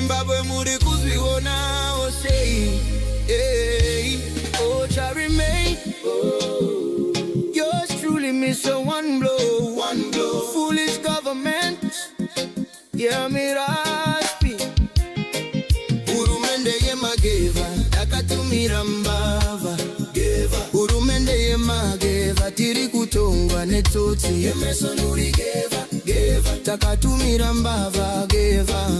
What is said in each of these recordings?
Zimbabwe muri kuzviona sei. Oh, shall remain. Yours truly miss a one blow. Foolish government. Yeah, me raspi. Urumende ye mageva, akatumira mbava. Urumende ye mageva, tiri kutongwa netoti. Yemeso nuri geva, takatumira mbava. Geva,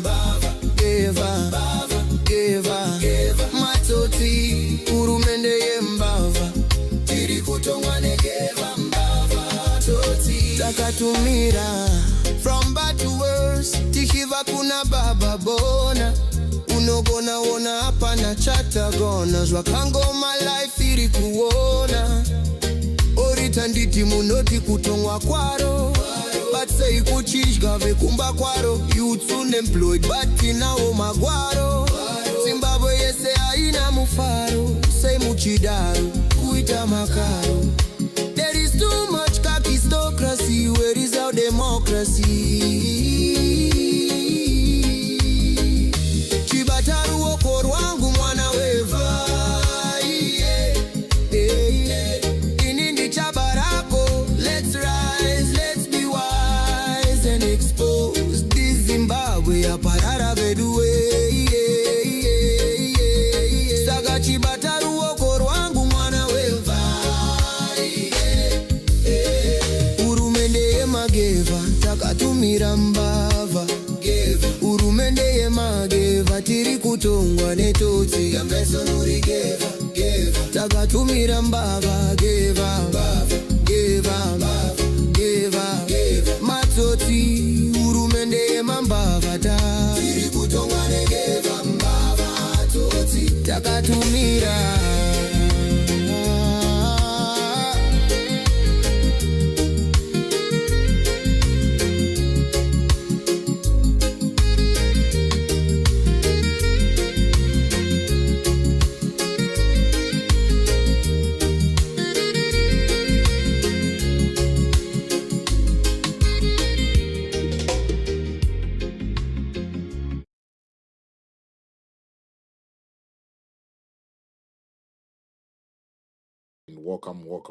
matoti. Urumende ye mbava, tiri kutongwa negeva mbava. Toti, takatumira. From bad to worse, tishiva kuna baba bona. Unogona wona hapa na chata gona. Zwakangoma life iri kuona. Orita nditi munoti kutongwa kwaro. But say kuchishga vekumba kwaro. Youths unemployed but inao magwaro. Zimbabwe yese haina mufaro. Say muchidaru, kuita makaro. There is too much kakistocracy. Where is our democracy? Chibataru oko rwangu mwana weva. Inindi chabarako. Let's rise, let's be wise and expose this Zimbabwe aparara bedue. Saga chibataru oko rwangu mwana weva. Mageva, takatumira mbava. Urumende ye mageva, tiri kutongwa netoti. Yemeso nuri geva, takatumira mbava. Geva, matoti. Urumende ye mambava ta. Tiri kutongwa negeva mbava. Toti, takatumira.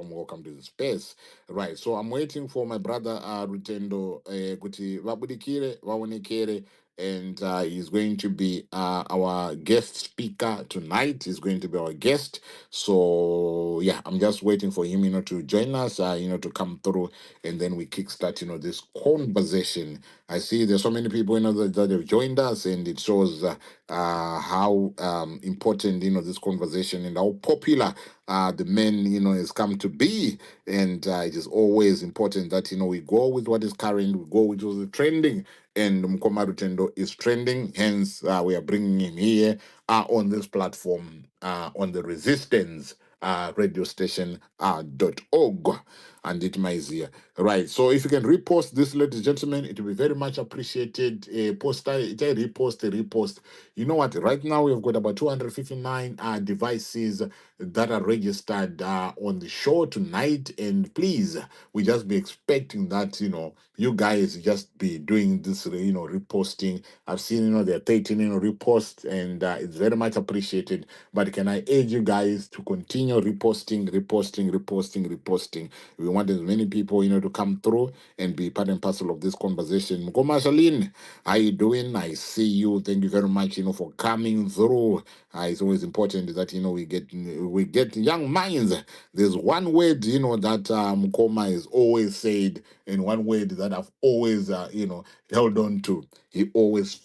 Welcome to the space. Right, so I'm waiting for my brother Rutendo kuti vabudikire vaonekere, and he's going to be our guest speaker tonight. He's going to be our guest. So yeah, I'm just waiting for him, to join us, to come through, and then we kickstart, this conversation. I see there's so many people, that have joined us, and it shows how important, this conversation, and how popular the men, has come to be. And it is always important that, we go with what is current, we go with what is trending, and Mkoma Rutendo is trending. Hence, we are bringing him here on this platform, on the Resistance radio station .org, and it might here. Right, so if you can repost this, ladies and gentlemen, it will be very much appreciated. Repost. You know what, right now we've got about 259 devices that are registered on the show tonight, and please, we just be expecting that, you guys just be doing this, reposting. I've seen, there are 13, reposts, and it's very much appreciated. But can I urge you guys to continue reposting? We want as many people, to come through and be part and parcel of this conversation. Mkoma Shaline, how you doing? I see you. Thank you very much, for coming through. It's always important that, we get young minds. There's one word, that Mkoma has always said, and one word that I've always, held on to. He always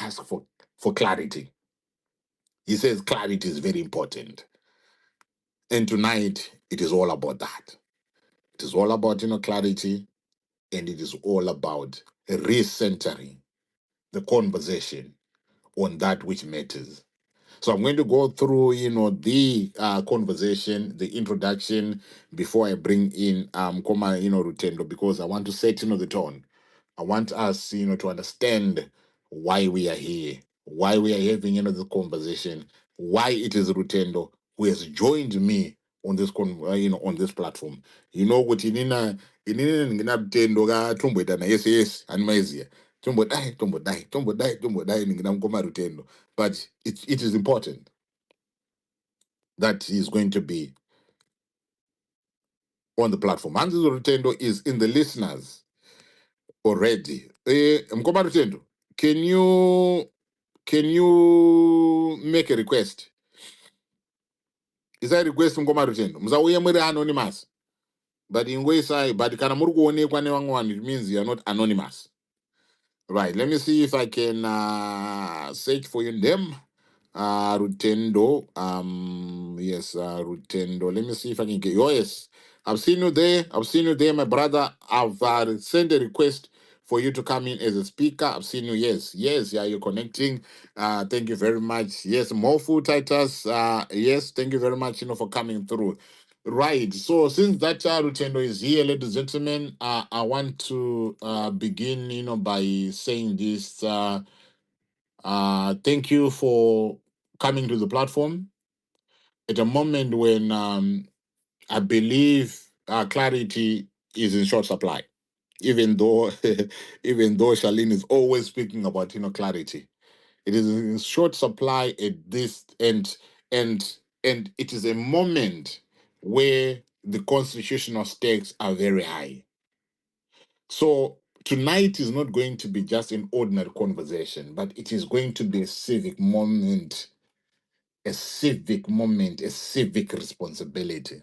asks for clarity. He says clarity is very important. And tonight, it is all about that. It is all about, clarity, and it is all about recentering the conversation on that which matters. So I'm going to go through, the conversation, the introduction, before I bring in Koma, Rutendo, because I want to set, the tone. I want us, to understand why we are here, why we are having, the conversation, why it is Rutendo who has joined me on this, on this platform. What inina Rutendo ga tumbweta na yes, and maizia. Rutendo. But it is important that he's going to be on the platform. Hansi Rutendo is in the listeners already. Mkoma Rutendo, can you make a request? Is that a request Mkoma Rutendo? Mzauye mwere anonymous. But in way side, but kana muri kuonekwa nevamwe, it means you are not anonymous. Right, let me see if I can search for your name. Rutendo. Yes, Rutendo. Let me see if I can get you. Oh, yes. I've seen you there. I've seen you there, my brother. I've sent a request for you to come in as a speaker. I've seen you. Yes, yes, yeah, you're connecting. Thank you very much. Yes, Mofu Titus. Yes, thank you very much, for coming through. Right. So since that Rutendo is here, ladies and gentlemen, I want to begin, by saying this. Thank you for coming to the platform at a moment when I believe clarity is in short supply. Even though, even though Charlene is always speaking about clarity, it is in short supply at this and it is a moment where the constitutional stakes are very high. So tonight is not going to be just an ordinary conversation, but it is going to be a civic moment, a civic moment, a civic responsibility.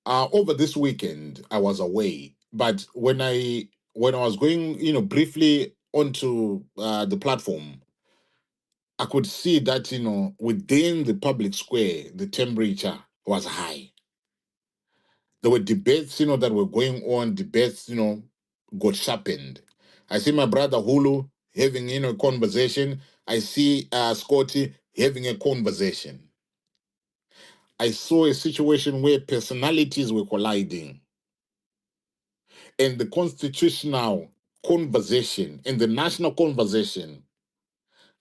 Over this weekend, I was away, but when I was going, briefly onto the platform, I could see that within the public square, the temperature was high. There were debates, that were going on. Debates, got sharpened. I see my brother Hulu having, a conversation. I see Scotty having a conversation. I saw a situation where personalities were colliding. And the constitutional conversation and the national conversation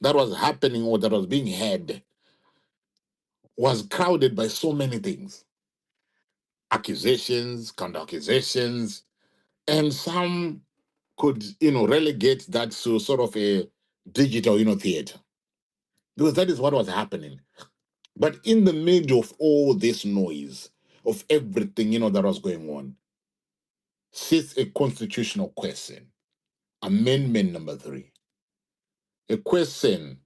that was happening or that was being had was crowded by so many things. Accusations, counter accusations, and some could, relegate that to sort of a digital, theater. Because that is what was happening. But in the middle of all this noise, of everything, that was going on, sits a constitutional question. Amendment number 3. A question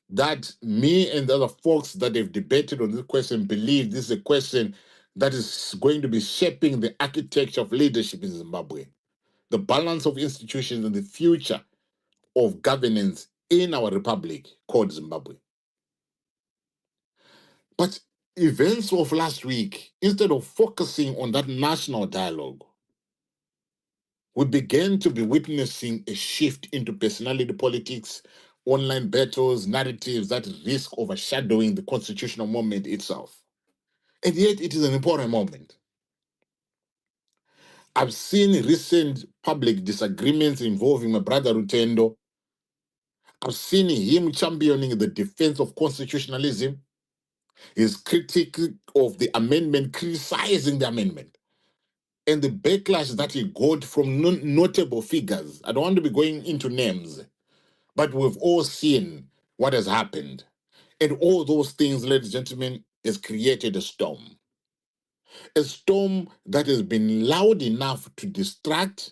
that me and the other folks that have debated on this question believe this is a question that is going to be shaping the architecture of leadership in Zimbabwe, the balance of institutions and the future of governance in our republic called Zimbabwe. But events of last week, instead of focusing on that national dialogue, we began to be witnessing a shift into personality politics, online battles, narratives that risk overshadowing the constitutional moment itself. And yet, it is an important moment. I've seen recent public disagreements involving my brother Rutendo. I've seen him championing the defense of constitutionalism, his critique of the amendment, criticizing the amendment, and the backlash that he got from notable figures. I don't want to be going into names, but we've all seen what has happened. And all those things, ladies and gentlemen, has created a storm. A storm that has been loud enough to distract,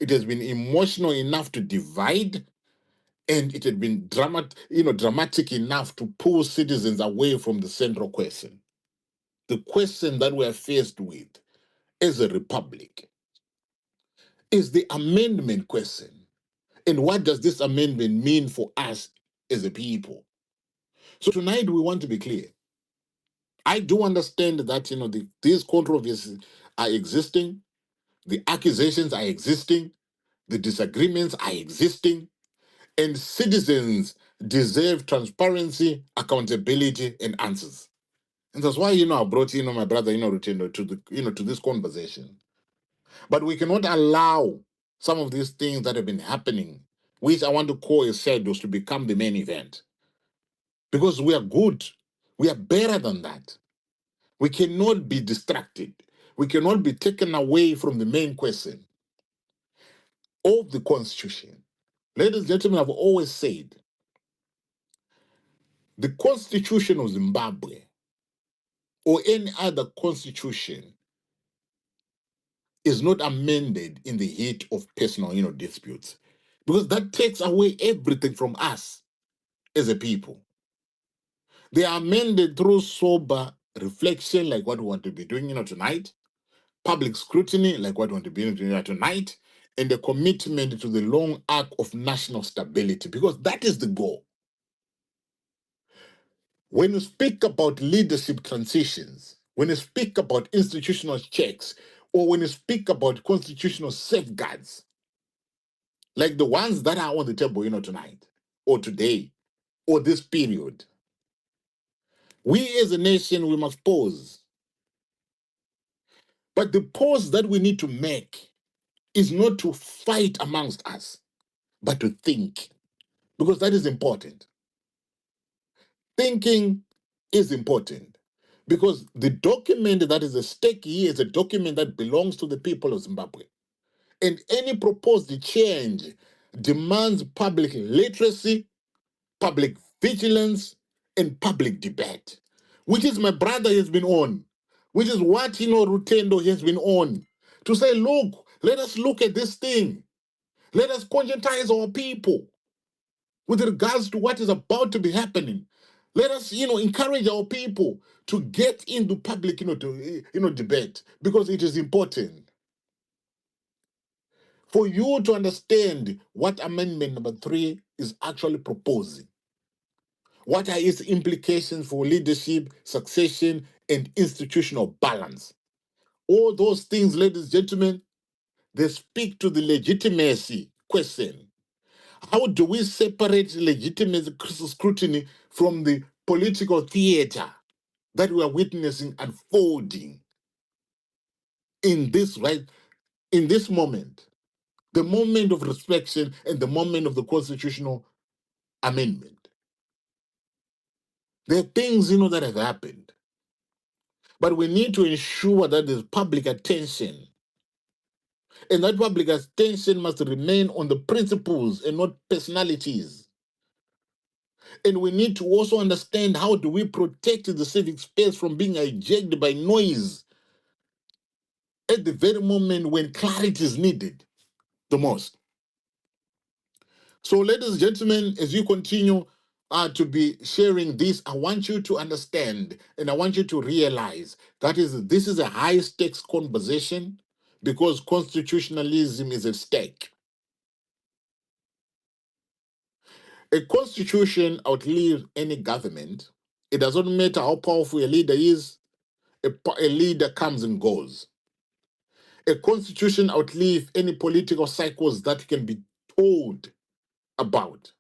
it has been emotional enough to divide, and it had been dramatic enough to pull citizens away from the central question. The question that we are faced with as a republic is the amendment question. And what does this amendment mean for us as a people? So tonight we want to be clear. I do understand that these controversies are existing, the accusations are existing, the disagreements are existing, and citizens deserve transparency, accountability, and answers. And that's why I brought my brother Rutendo to the to this conversation. But we cannot allow some of these things that have been happening, which I want to call as shadows, to become the main event. Because we are good, we are better than that. We cannot be distracted. We cannot be taken away from the main question. of the Constitution. Ladies and gentlemen, I've always said the Constitution of Zimbabwe or any other constitution is not amended in the heat of personal, disputes, because that takes away everything from us as a people. They are amended through sober reflection, like what we want to be doing, tonight, public scrutiny, like what we want to be doing tonight, and a commitment to the long arc of national stability, because that is the goal. When you speak about leadership transitions, when you speak about institutional checks, or when you speak about constitutional safeguards, like the ones that are on the table, tonight, or today, or this period, we as a nation, we must pause. But the pause that we need to make is not to fight amongst us, but to think, because that is important. Thinking is important because the document that is at stake here is a document that belongs to the people of Zimbabwe. And any proposed change demands public literacy, public vigilance, and public debate, which is my brother has been on, which is what, Rutendo has been on, to say, look, let us look at this thing. Let us conscientize our people with regards to what is about to be happening. Let us, encourage our people to get into public, debate, because it is important for you to understand what amendment number 3 is actually proposing. What are its implications for leadership, succession, and institutional balance? All those things, ladies and gentlemen, they speak to the legitimacy question. How do we separate legitimate scrutiny from the political theater that we are witnessing unfolding in this moment, the moment of reflection and the moment of the constitutional amendment? There are things, that have happened, but we need to ensure that there's public attention, and that public attention must remain on the principles and not personalities. And we need to also understand, how do we protect the civic space from being hijacked by noise at the very moment when clarity is needed the most. So, ladies and gentlemen, as you continue to be sharing this, I want you to understand and I want you to realize that this is a high stakes conversation, because constitutionalism is at stake. A constitution outlives any government. It doesn't matter how powerful a leader is, a leader comes and goes. A constitution outlives any political cycles that can be told about.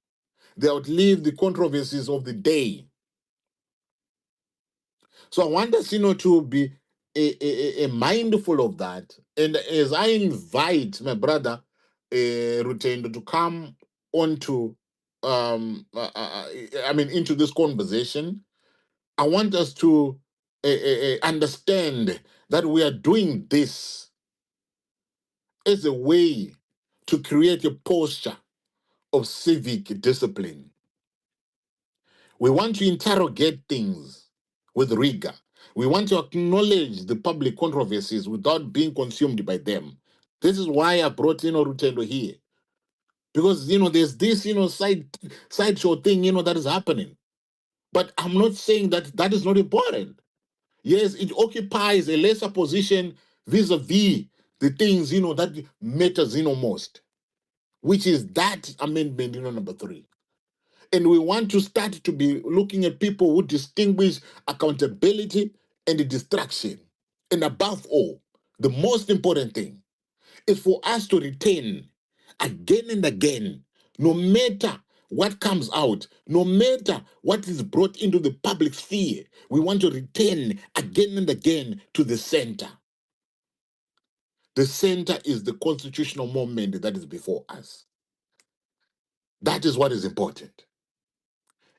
They outlive the controversies of the day. So I want us, to be a mindful of that. And as I invite my brother Rutendo to come onto, into this conversation, I want us to understand that we are doing this as a way to create a posture of civic discipline. We want to interrogate things with rigor. We want to acknowledge the public controversies without being consumed by them. This is why I brought Rutendo here. Because there's this sideshow thing that is happening. But I'm not saying that that is not important. Yes, it occupies a lesser position vis-a-vis the things that matters most, which is that amendment number 3. And we want to start to be looking at people who distinguish accountability and distraction. And above all, the most important thing is for us to retain again and again, no matter what comes out, no matter what is brought into the public sphere, we want to return again and again to the center. The center is the constitutional moment that is before us. That is what is important.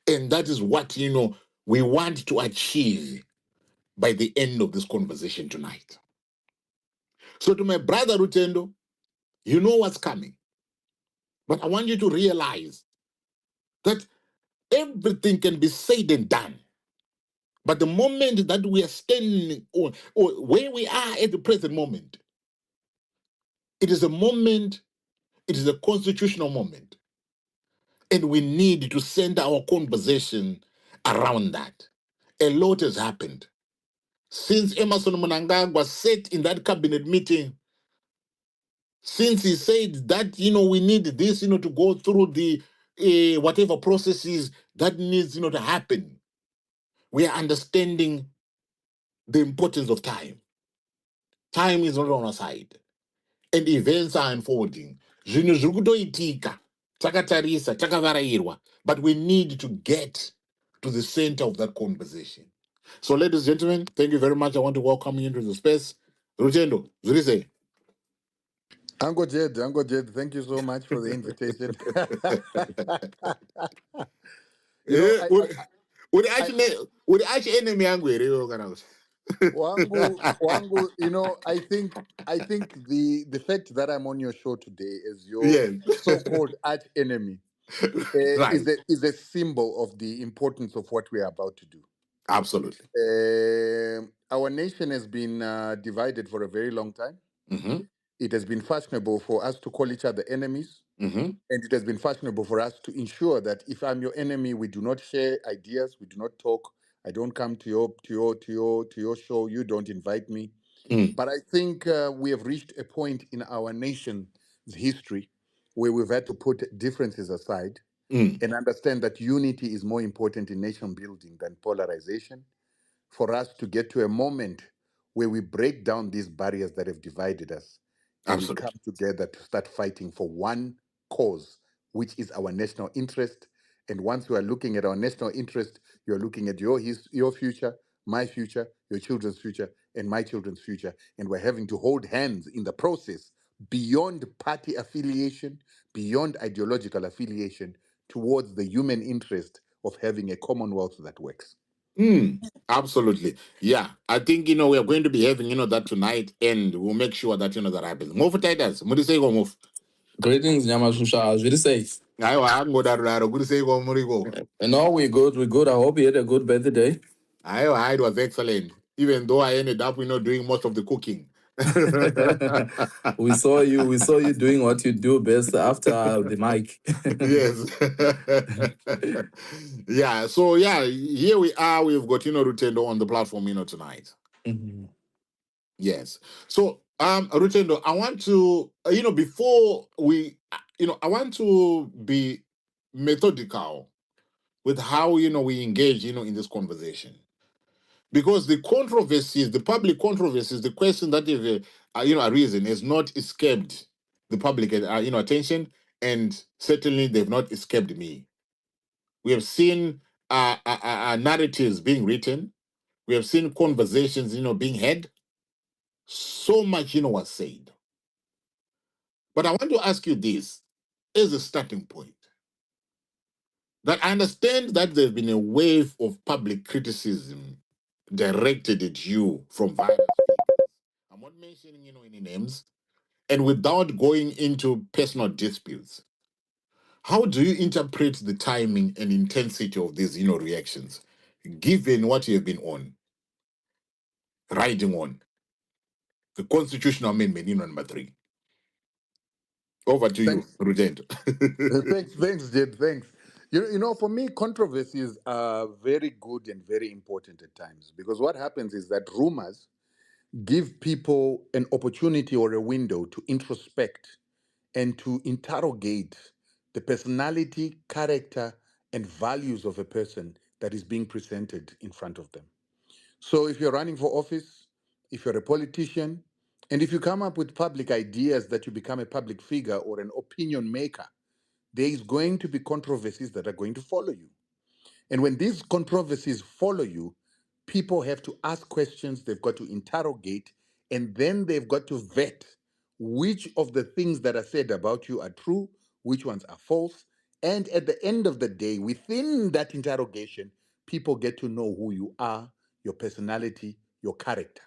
And that is what, we want to achieve by the end of this conversation tonight. So to my brother Rutendo, you know what's coming. But I want you to realize that everything can be said and done. But the moment that we are standing or where we are at the present moment, it is a moment, it is a constitutional moment. And we need to send our conversation around that. A lot has happened. Since Emerson Mnangagwa sat in that cabinet meeting, since he said that, we need this, to go through the whatever processes that needs, to happen, we are understanding the importance of time. Time is not on our side. And events are unfolding. Zvinhu zviri kutoitika. Takatarisa, takavarairwa. But we need to get to the center of that conversation. So, ladies and gentlemen, thank you very much. I want to welcome you into the space. Rutendo, Zurise. Uncle Jed, thank you so much for the invitation. you know, Eh, would actually enemy angry, Wangu, I think the fact that I'm on your show today as your Yes. so-called arch enemy Right. is a symbol of the importance of what we are about to do. Absolutely. Our nation has been divided for a very long time. Mm-hmm. It has been fashionable for us to call each other enemies. Mm-hmm. And it has been fashionable for us to ensure that if I'm your enemy, we do not share ideas, we do not talk. I don't come to your show. You don't invite me. Mm. But I think we have reached a point in our nation's history where we've had to put differences aside Mm. and understand that unity is more important in nation building than polarization, for us to get to a moment where we break down these barriers that have divided us and we come Absolutely. together to start fighting for one cause, which is our national interest. And once we are looking at our national interest, you're looking at your future, my future, your children's future, and my children's future. And we're having to hold hands in the process beyond party affiliation, beyond ideological affiliation, towards the human interest of having a commonwealth that works. Mm. Absolutely. Yeah. I think, we are going to be having, that tonight, and we'll make sure that, that happens. Move Titus. Murise go move. Greetings, Nyamashusha. As we say. Aiwa, angodaro, Murise go murigo. And all we good, we good. I hope you had a good birthday. Aiwa, it was excellent. Even though I ended up, doing most of the cooking. we saw you doing what you do best after the mic. Yes. Yeah. So yeah, here we are. We've got Rutendo on the platform, tonight. Mhm. Yes. So Rutendo, I want to before we I want to be methodical with how we engage in this conversation, because the controversies, the public controversies, the question that have arisen has not escaped the public attention, and certainly they've not escaped me. We have seen narratives being written. We have seen conversations being had. So much was said. But I want to ask you this as a starting point. That I understand that there's been a wave of public criticism directed at you from various figures. I'm not mentioning any names, and without going into personal disputes. How do you interpret the timing and intensity of these reactions, given what you have been riding on the constitutional amendment, number 3? Over to you, Thanks. Rudent. Thanks, Jed. Thanks. For me, controversies are very good and very important at times, because what happens is that rumors give people an opportunity or a window to introspect and to interrogate the personality, character, and values of a person that is being presented in front of them. So if you're running for office, if you're a politician, and if you come up with public ideas that you become a public figure or an opinion maker, there is going to be controversies that are going to follow you. And when these controversies follow you, people have to ask questions, they've got to interrogate, and then they've got to vet which of the things that are said about you are true, which ones are false. And at the end of the day, within that interrogation, people get to know who you are, your personality, your character.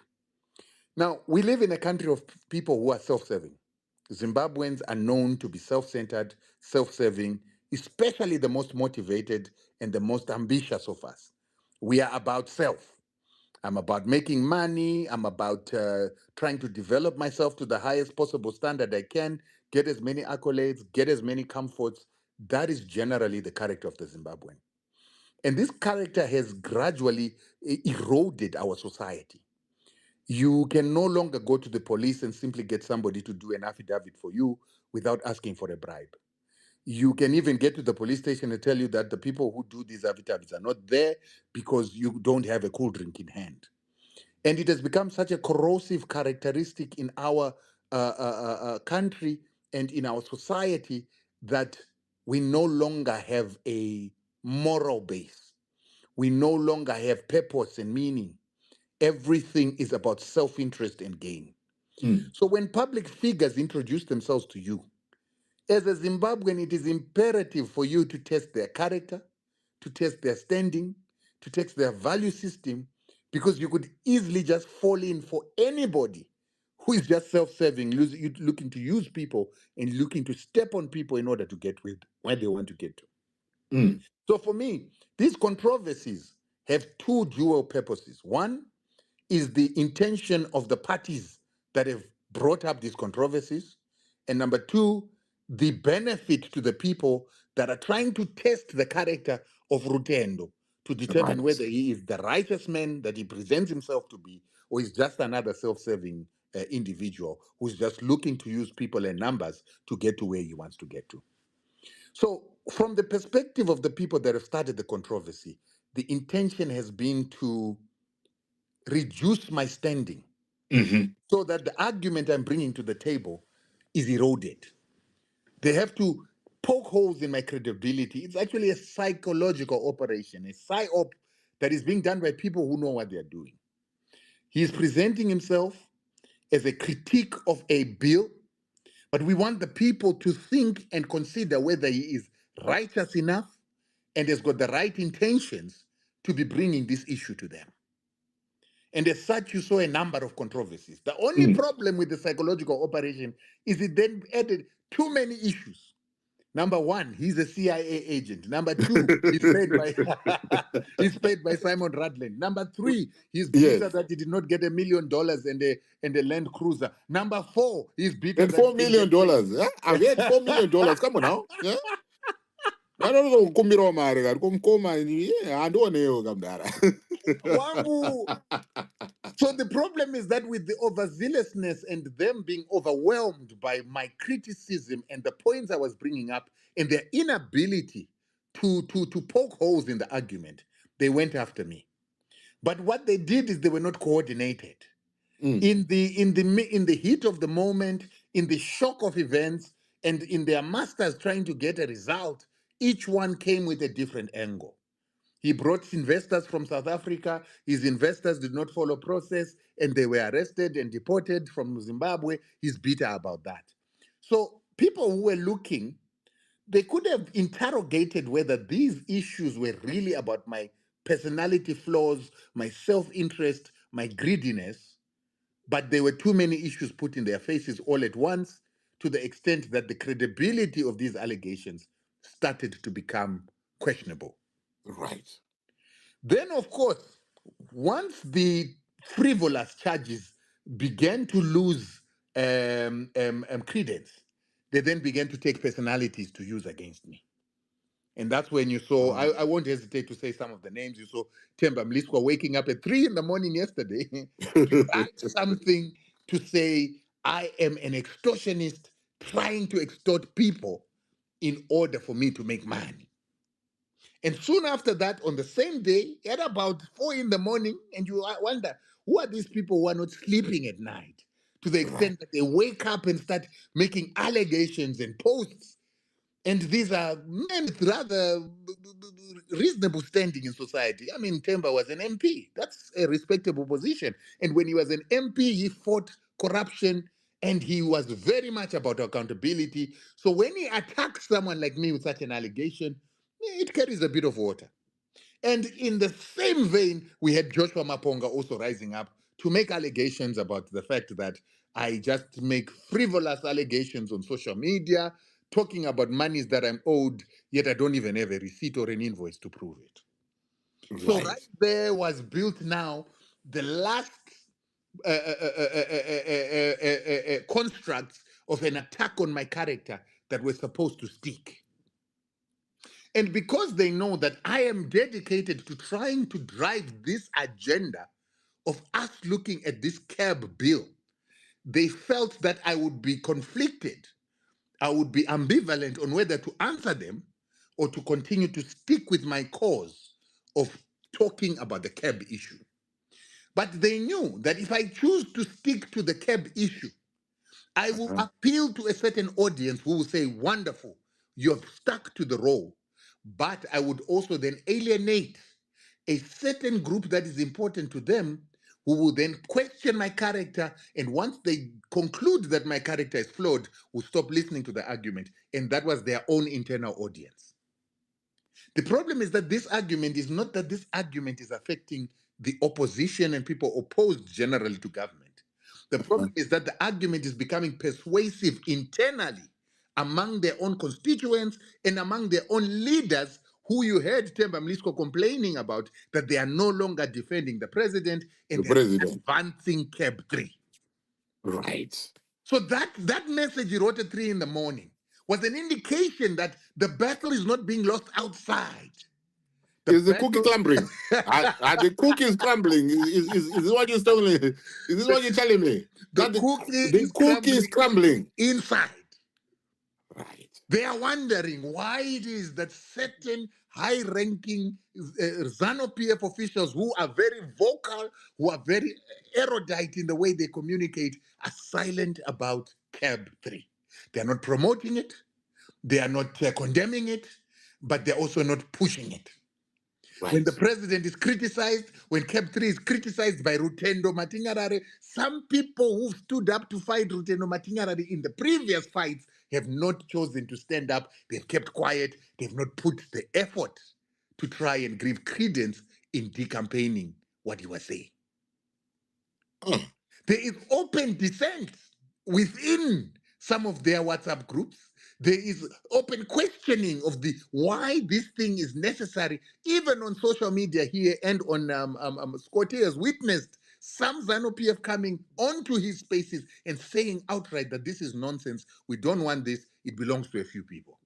Now, we live in a country of people who are self serving. Zimbabweans are known to be self-centered, self-serving, especially the most motivated and the most ambitious of us. We are about self. I'm about making money. I'm about trying to develop myself to the highest possible standard I can, get as many accolades, get as many comforts. That is generally the character of the Zimbabwean. And this character has gradually eroded our society. You can no longer go to the police and simply get somebody to do an affidavit for you without asking for a bribe. You can even get to the police station and tell you that the people who do these affidavits are not there because you don't have a cool drink in hand. And it has become such a corrosive characteristic in our country and in our society that we no longer have a moral base. We no longer have purpose and meaning. Everything is about self interest and gain. Mm. So when public figures introduce themselves to you, as a Zimbabwean, it is imperative for you to test their character, to test their standing, to test their value system, because you could easily just fall in for anybody who is just self-serving, looking to use people and looking to step on people in order to get where they want to get to. Mm. So for me, these controversies have two dual purposes. One is the intention of the parties that have brought up these controversies. And number two, the benefit to the people that are trying to test the character of Rutendo to determine Right. whether he is the righteous man that he presents himself to be, or is just another self-serving individual who's just looking to use people and numbers to get to where he wants to get to. So, from the perspective of the people that have started the controversy, the intention has been to reduce my standing Mm-hmm. so that the argument I'm bringing to the table is eroded. They have to poke holes in my credibility. It's actually a psychological operation, a psyop that is being done by people who know what they're doing. He is presenting himself as a critique of a bill, but we want the people to think and consider whether he is righteous enough and has got the right intentions to be bringing this issue to them. And as such, you saw a number of controversies. The only Mm. problem with the psychological operation is it then added too many issues. Number one, he's a CIA agent. Number two, he's paid by he's paid by Simon Radland. Number three, he's Yes. bitter that he did not get $1 million and a Land Cruiser. Number four, he's bitter And that he $4 didn't million. get paid. Yeah? I've had $4 million. Come on now. Yeah. I don't know. Kumbiro mari kari kumkoma ni andoneyo kamdara. Wangu. So the problem is that with the overzealousness and them being overwhelmed by my criticism and the points I was bringing up and their inability to poke holes in the argument, they went after me. But what they did is they were not coordinated. Mm. In the heat of the moment, in the shock of events, and in their masters trying to get a result, each one came with a different angle. He brought investors from South Africa. His investors did not follow process and they were arrested and deported from Zimbabwe. He's bitter about that. So people who were looking, they could have interrogated whether these issues were really about my personality flaws, my self-interest, my greediness, but there were too many issues put in their faces all at once to the extent that the credibility of these allegations started to become questionable. Right. Then, of course, once the frivolous charges began to lose credence, they then began to take personalities to use against me. And that's when you saw, I won't hesitate to say some of the names. You saw Temba Mliswa waking up at 3 in the morning yesterday to write something to say, I am an extortionist trying to extort people in order for me to make money. And soon after that, on the same day, at about 4 in the morning, and you wonder, who are these people who are not sleeping at night to the Right. extent that they wake up and start making allegations and posts? And these are men with rather reasonable standing in society. I mean, Temba was an MP. That's a respectable position. And when he was an MP, he fought corruption and he was very much about accountability. So when he attacks someone like me with such an allegation, it carries a bit of water. And in the same vein, we had Joshua Maponga also rising up to make allegations about the fact that I just make frivolous allegations on social media, talking about monies that I'm owed, yet I don't even have a receipt or an invoice to prove it. So Right. right there was built now the last constructs of an attack on my character that were supposed to stick. And because they know that I am dedicated to trying to drive this agenda of us looking at this cab bill, they felt that I would be conflicted. I would be ambivalent on whether to answer them or to continue to stick with my cause of talking about the cab issue. But they knew that if I choose to stick to the cab issue, I will Uh-huh. appeal to a certain audience who will say, wonderful, you have stuck to the role. But I would also then alienate a certain group that is important to them who will then question my character. And once they conclude that my character is flawed, will stop listening to the argument. And that was their own internal audience. The problem is that this argument is not that this argument is affecting the opposition and people opposed generally to government. The Uh-huh. problem is that the argument is becoming persuasive internally among their own constituents and among their own leaders who you heard Themba Mlisko complaining about that they are no longer defending the president The and they're president. advancing CAB 3. Right. So that message he wrote at 3 in the morning was an indication that the battle is not being lost outside. The Is the cookie battle, crumbling? Are the cookies crumbling? Is this what you're telling me? Is this what you're telling me? the That cookie the is cookie is crumbling crumbling. inside. Right. They are wondering why it is that certain high-ranking ZANU-PF officials who are very vocal, who are very erudite in the way they communicate, are silent about CAB 3. They are not promoting it, they are not condemning it, but they're also not pushing it. When Right. the president is criticized, when CAB 3 is criticized by Rutendo Matinyarare, some people who stood up to fight Rutendo Matinyarare in the previous fights have not chosen to stand up. They've kept quiet. They've not put the effort to try and give credence in decampaigning what he was saying. Mm. There is open dissent within some of their WhatsApp groups. There is open questioning of the why this thing is necessary, even on social media here and on Scotty has witnessed some ZANU-PF coming onto his spaces and saying outright that this is nonsense. We don't want this. It belongs to a few people.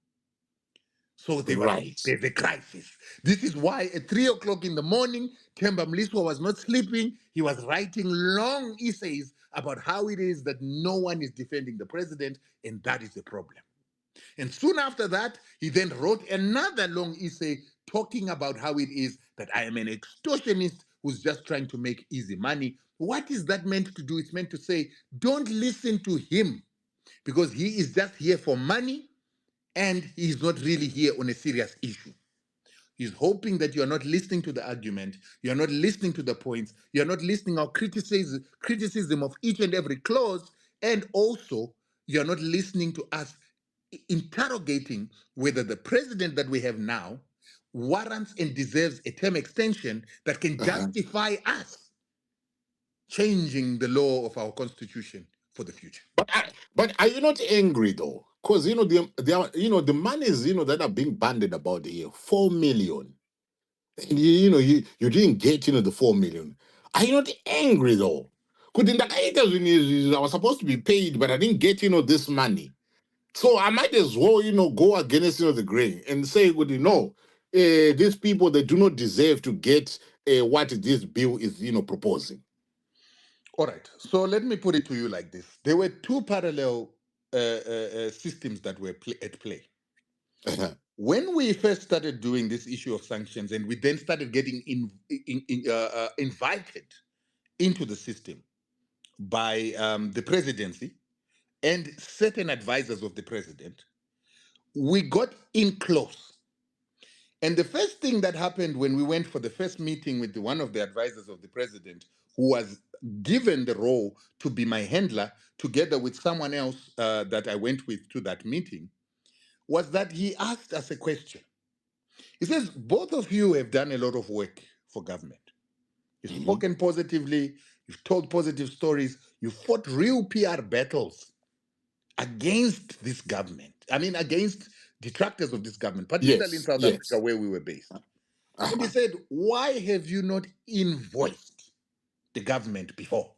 So Right. there's a crisis. This is why at 3 o'clock in the morning, Themba Mliswa was not sleeping. He was writing long essays about how it is that no one is defending the president, and that is the problem. And soon after that, he then wrote another long essay talking about how it is that I am an extortionist who's just trying to make easy money. What is that meant to do? It's meant to say, don't listen to him because he is just here for money and he's not really here on a serious issue. He's hoping that you're not listening to the argument, you're not listening to the points, you're not listening or criticism of each and every clause, and also you're not listening to us interrogating whether the president that we have now warrants and deserves a term extension that can Uh-huh. justify us changing the law of our constitution for the future. But are you not angry though? Because the monies that are being banded about here, 4 million. And you didn't get the 4 million. Are you not angry though? Because in the items I was supposed to be paid, but I didn't get this money. So I might as well go against the grain and say, well, these people, they do not deserve to get what this bill is proposing. All right. So let me put it to you like this: there were two parallel systems that were at play. When we first started doing this issue of sanctions, and we then started getting invited into the system by the presidency and certain advisors of the president, we got in close. And the first thing that happened when we went for the first meeting with one of the advisors of the president, who was given the role to be my handler, together with someone else that I went with to that meeting, was that he asked us a question. He says, both of you have done a lot of work for government. You've Mhm. spoken positively, you've told positive stories, You fought real PR battles against this government. I mean, against detractors of this government, particularly in Yes, South Africa yes. where we were based. And he Uh-huh. said, why have you not invoiced the government before?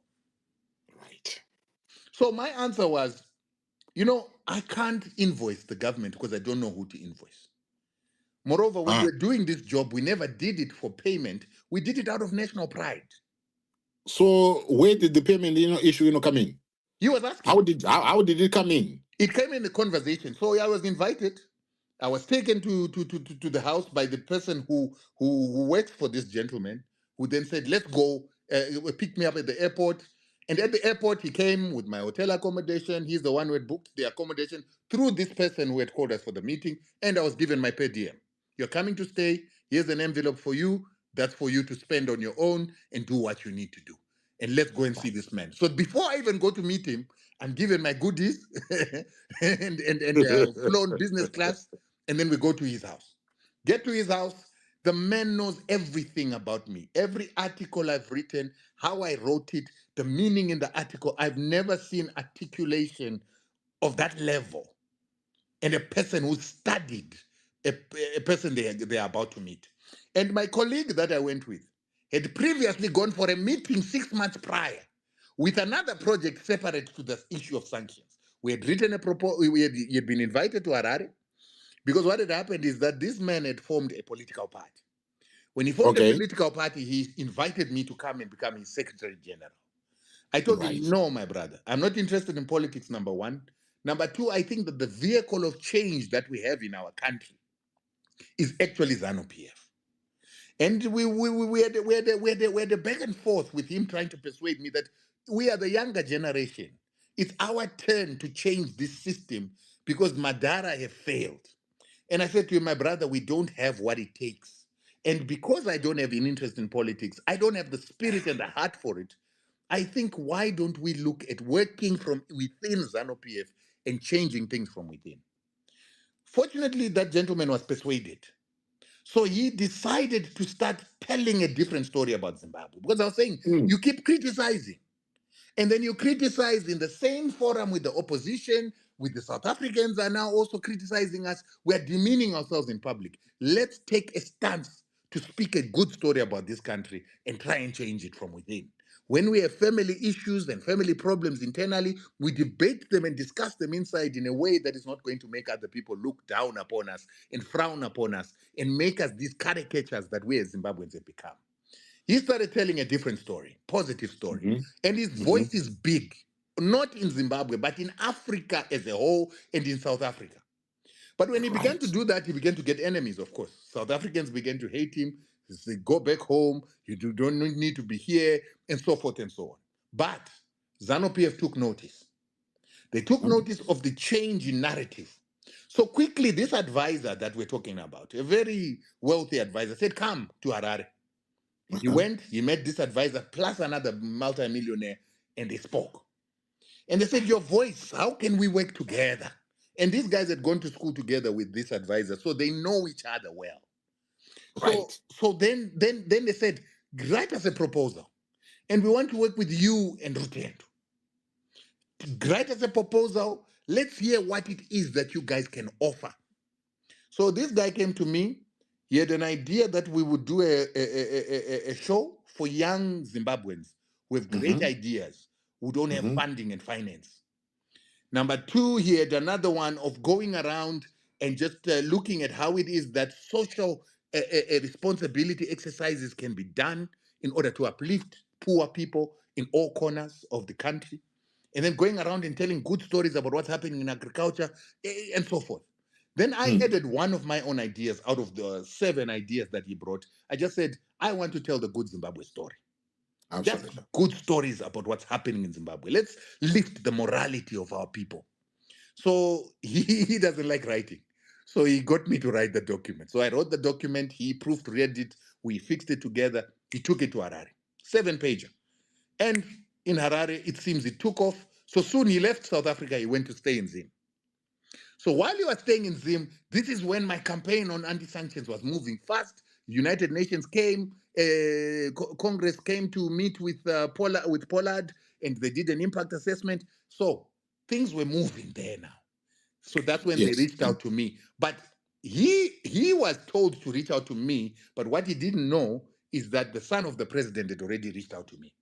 Right. So my answer was, I can't invoice the government because I don't know who to invoice. Moreover, when Ah. we're doing this job, we never did it for payment. We did it out of national pride. So where did the payment issue come in? He was asking. How did it come in? It came in the conversation. So I was invited. I was taken to the house by the person who works for this gentleman, who then said, let's go, pick me up at the airport. And at the airport, he came with my hotel accommodation. He's the one who had booked the accommodation through this person who had called us for the meeting. And I was given my per diem. You're coming to stay. Here's an envelope for you. That's for you to spend on your own and do what you need to do. And let's go and see this man. So before I even go to meet him, I'm given my goodies and flown business class, and then we go to his house. Get to his house. The man knows everything about me. Every article I've written, how I wrote it, the meaning in the article. I've never seen articulation of that level. And a person who studied a person they are about to meet. And my colleague that I went with had previously gone for a meeting 6 months prior with another project separate to the issue of sanctions. We had written a proposal, he had been invited to Harare, because what had happened is that this man had formed a political party. When he formed a Okay. political party, he invited me to come and become his secretary general. I told him, Right. no, my brother, I'm not interested in politics, number one. Number two, I think that the vehicle of change that we have in our country is actually ZANU-PF. And we had a back and forth with him trying to persuade me that we are the younger generation. It's our turn to change this system because Madara have failed. And I said to him, my brother, we don't have what it takes. And because I don't have an interest in politics, I don't have the spirit and the heart for it. I think, why don't we look at working from within ZANU-PF and changing things from within? Fortunately, that gentleman was persuaded. So he decided to start telling a different story about Zimbabwe. Because I was saying, Mm. you keep criticizing. And then you criticize in the same forum with the opposition, with the South Africans are now also criticizing us. We're demeaning ourselves in public. Let's take a stance to speak a good story about this country and try and change it from within. When we have family issues and family problems internally, we debate them and discuss them inside in a way that is not going to make other people look down upon us and frown upon us and make us these caricatures that we as Zimbabweans have become. He started telling a different story, positive story. Mm-hmm. And his Mm-hmm. voice is big, not in Zimbabwe, but in Africa as a whole and in South Africa. But when he began Right. to do that, he began to get enemies, of course. South Africans began to hate him. They say, go back home, don't need to be here, and so forth and so on. But ZANU-PF took notice. They took Mm. notice of the change in narrative. So quickly, this advisor that we're talking about, a very wealthy advisor, said, come to Harare. And he Uh-huh. went, he met this advisor plus another multimillionaire, and they spoke. And they said, your voice, how can we work together? And these guys had gone to school together with this advisor, so they know each other well. So, Right. so then they said, write us a proposal. And we want to work with you and Rutendo. Write us a proposal. Let's hear what it is that you guys can offer. So this guy came to me. He had an idea that we would do a show for young Zimbabweans who have great Mm-hmm. ideas, who don't have Mm-hmm. funding and finance. Number two, he had another one of going around and just looking at how it is that social responsibility exercises can be done in order to uplift poor people in all corners of the country. And then going around and telling good stories about what's happening in agriculture and so forth. Then I Mm. added one of my own ideas out of the 7 ideas that he brought. I just said, I want to tell the good Zimbabwe story. Just Absolutely. good stories about what's happening in Zimbabwe. Let's lift the morality of our people. So he doesn't like writing. So he got me to write the document. So I wrote the document, he proofread it, we fixed it together, he took it to Harare. 7-pager. And in Harare, it seems it took off. So soon he left South Africa, he went to stay in Zim. So while you were staying in Zim, this is when my campaign on anti-sanctions was moving fast. United Nations came, Congress came to meet with Pollard. and they did an impact assessment. So things were moving there now. So that's when they Yes. reached out to me. But he was told to reach out to me, but what he didn't know is that the son of the president had already reached out to me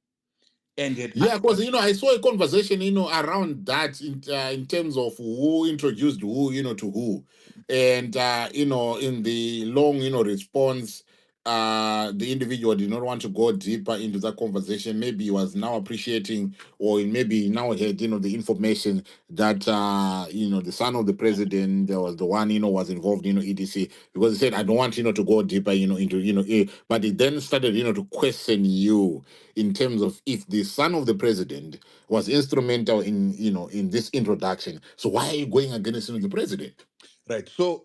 and had Yeah, asked. because I saw a conversation, around that in terms of who introduced who, to who, and in the long, response, the individual did not want to go deeper into that conversation. Maybe he was now appreciating, or maybe he now had, the information that the son of the president was the one, was involved, etc. Because he said, I don't want, to go deeper, into, but he then started, to question you in terms of if the son of the president was instrumental in this introduction. So why are you going against the president? Right. So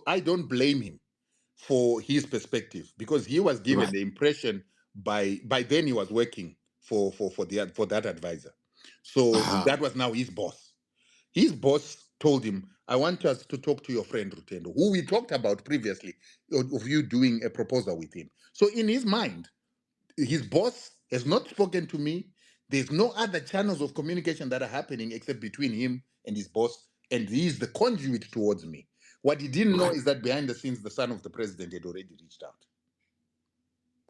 I don't blame him for his perspective because he was given Right. the impression by then he was working for that advisor. So Aha. that was now his boss. His boss told him, I want us to talk to your friend Rutendo, who we talked about previously, of you doing a proposal with him. So in his mind, his boss has not spoken to me. There's no other channels of communication that are happening except between him and his boss, and he's the conduit towards me. What he didn't know Right. is that behind the scenes, the son of the president had already reached out.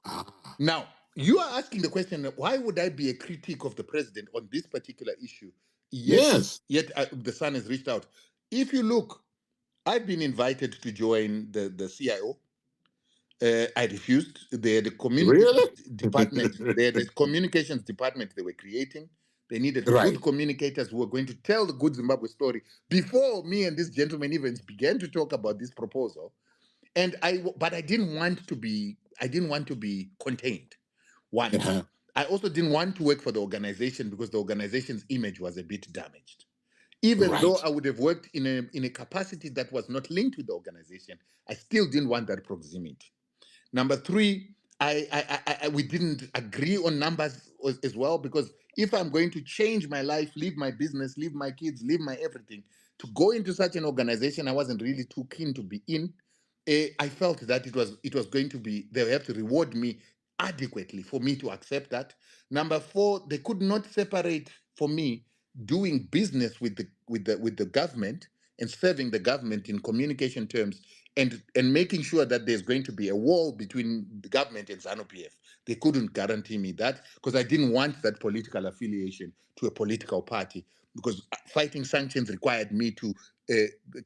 Ah. Now, you are asking the question, why would I be a critic of the president on this particular issue, yet, Yes. the son has reached out? If you look, I've been invited to join the CIO. I refused. They had a communications Really? department. They had a communications department they were creating. They needed good Right. communicators who were going to tell the good Zimbabwe story before me and this gentleman even began to talk about this proposal. But I didn't want to be. I didn't want to be contained. One, Uh-huh. I also didn't want to work for the organization because the organization's image was a bit damaged. Even though Right. I would have worked in a capacity that was not linked with the organization, I still didn't want that proximity. Number three, we didn't agree on numbers as well because if I'm going to change my life, leave my business, leave my kids, leave my everything, to go into such an organization I wasn't really too keen to be in, I felt that it was going to be they have to reward me adequately for me to accept that. Number four, they could not separate for me doing business with the government and serving the government in communication terms and making sure that there's going to be a wall between the government and ZANU-PF. They couldn't guarantee me that because I didn't want that political affiliation to a political party because fighting sanctions required me to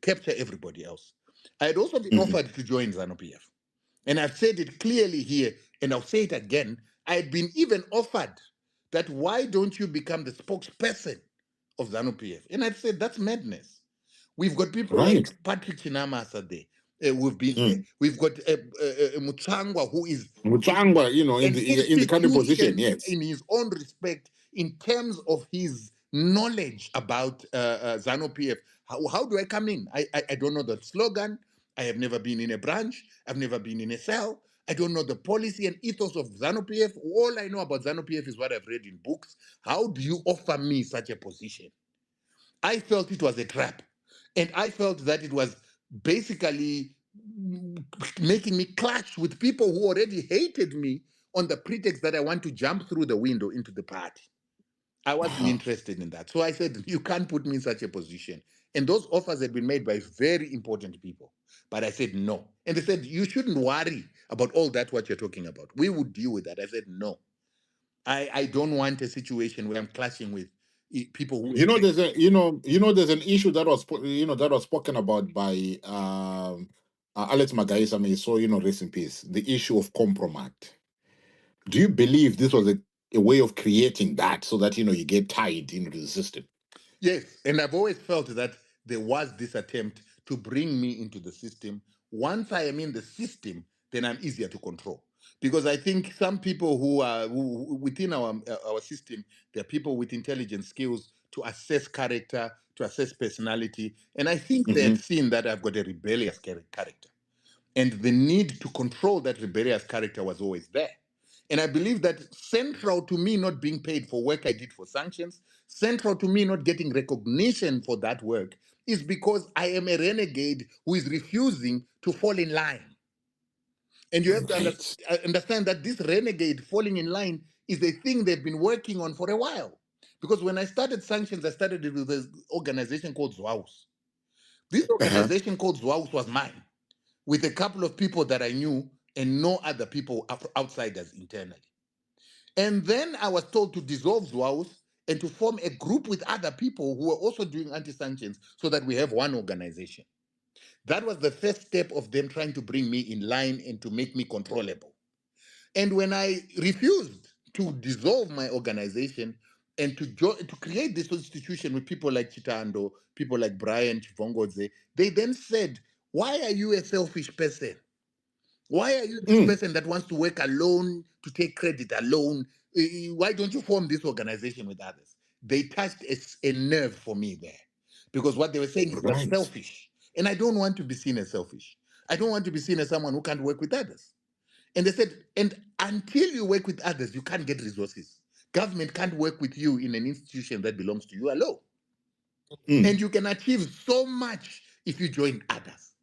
capture everybody else. I had also been Mhm. offered to join ZANU-PF. And I've said it clearly here, and I'll say it again. I had been even offered that why don't you become the spokesperson of ZANU-PF? And I've said that's madness. We've got people like Right. Patrick Chinamasa there. Who've been there. Mm. We've got Mutsangwa, who is Mutsangwa, in an the current position, institution yes. in his own respect in terms of his knowledge about ZANU-PF. How do I come in? I don't know the slogan. I have never been in a branch. I've never been in a cell. I don't know the policy and ethos of ZANU-PF. All I know about ZANU-PF is what I've read in books. How do you offer me such a position? I felt it was a trap. And I felt that it was basically making me clash with people who already hated me on the pretext that I want to jump through the window into the party. I wasn't Uh-huh. interested in that. So I said, you can't put me in such a position. And those offers had been made by very important people. But I said no. And they said, you shouldn't worry about all that, what you're talking about. We would deal with that. I said, no. I don't want a situation where I'm clashing with people who There's a there's an issue that was that was spoken about by Alex Magaisa may so rest in peace. The issue of compromise. Do you believe this was a way of creating that so that you get tied into the system? Yes, and I've always felt that there was this attempt to bring me into the system. Once I am in the system, then I'm easier to control. Because I think some people within our system, there are people with intelligent skills to assess character, to assess personality, and I think they Hmm. had seen that I've got a rebellious character. And the need to control that rebellious character was always there. And I believe that central to me not being paid for work I did for sanctions, central to me not getting recognition for that work, is because I am a renegade who is refusing to fall in line. And you have to Right. understand that this renegade falling in line is a thing they've been working on for a while. Because when I started sanctions, I started it with this organization called Zwaus. This Uh-huh. organization called Zwaus was mine, with a couple of people that I knew and no other people outsiders internally. And then I was told to dissolve Zwaus and to form a group with other people who were also doing anti-sanctions so that we have one organization. That was the first step of them trying to bring me in line and to make me controllable. And when I refused to dissolve my organization and to create this institution with people like Chitando, people like Brian Chivongodze, they then said, "Why are you a selfish person? Why are you this person that wants to work alone, to take credit alone? Why don't you form this organization with others?" They touched a nerve for me there, because what they were saying is, "You're Right. selfish." And I don't want to be seen as selfish. I don't want to be seen as someone who can't work with others. And they said, and until you work with others, you can't get resources. Government can't work with you in an institution that belongs to you alone. And you can achieve so much if you join others.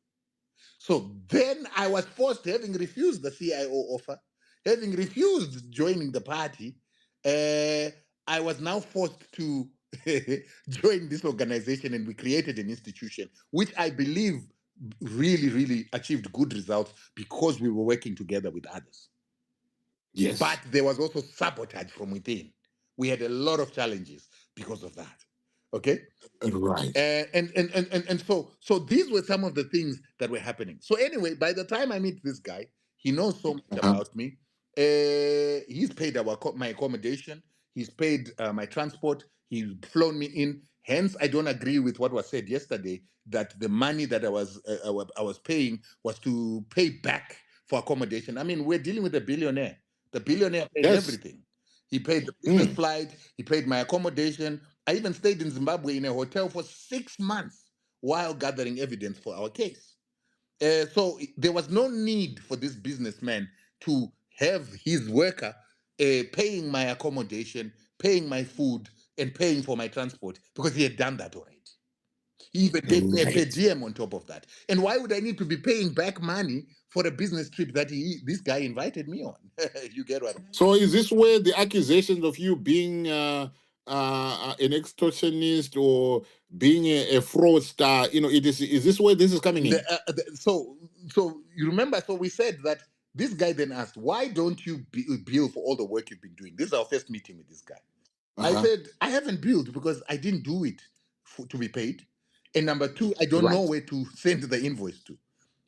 So then I was forced, having refused the CIO offer, having refused joining the party, I was now forced to join this organization, and we created an institution, which I believe really, really achieved good results because we were working together with others. Yes. But there was also sabotage from within. We had a lot of challenges because of that. Okay? Right. And so these were some of the things that were happening. So anyway, by the time I meet this guy, he knows so much about me. He's paid my accommodation. He's paid my transport. He's flown me in. Hence, I don't agree with what was said yesterday, that the money that I was paying was to pay back for accommodation. I mean, we're dealing with a billionaire. The billionaire paid Yes. everything. He paid the business flight. He paid my accommodation. I even stayed in Zimbabwe in a hotel for 6 months while gathering evidence for our case. So there was no need for this businessman to have his worker paying my accommodation, paying my food, and paying for my transport, because he had done that already. He even gave me a per Right. diem on top of that. And why would I need to be paying back money for a business trip that this guy invited me on? You get what? So is this where the accusations of you being an extortionist or being a fraudster, is this where this is coming in? So you remember, so we said that this guy then asked, "Why don't you bill for all the work you've been doing?" This is our first meeting with this guy. I Uh-huh. said, "I haven't billed because I didn't do it to be paid. And number two, I don't know Right. where to send the invoice to."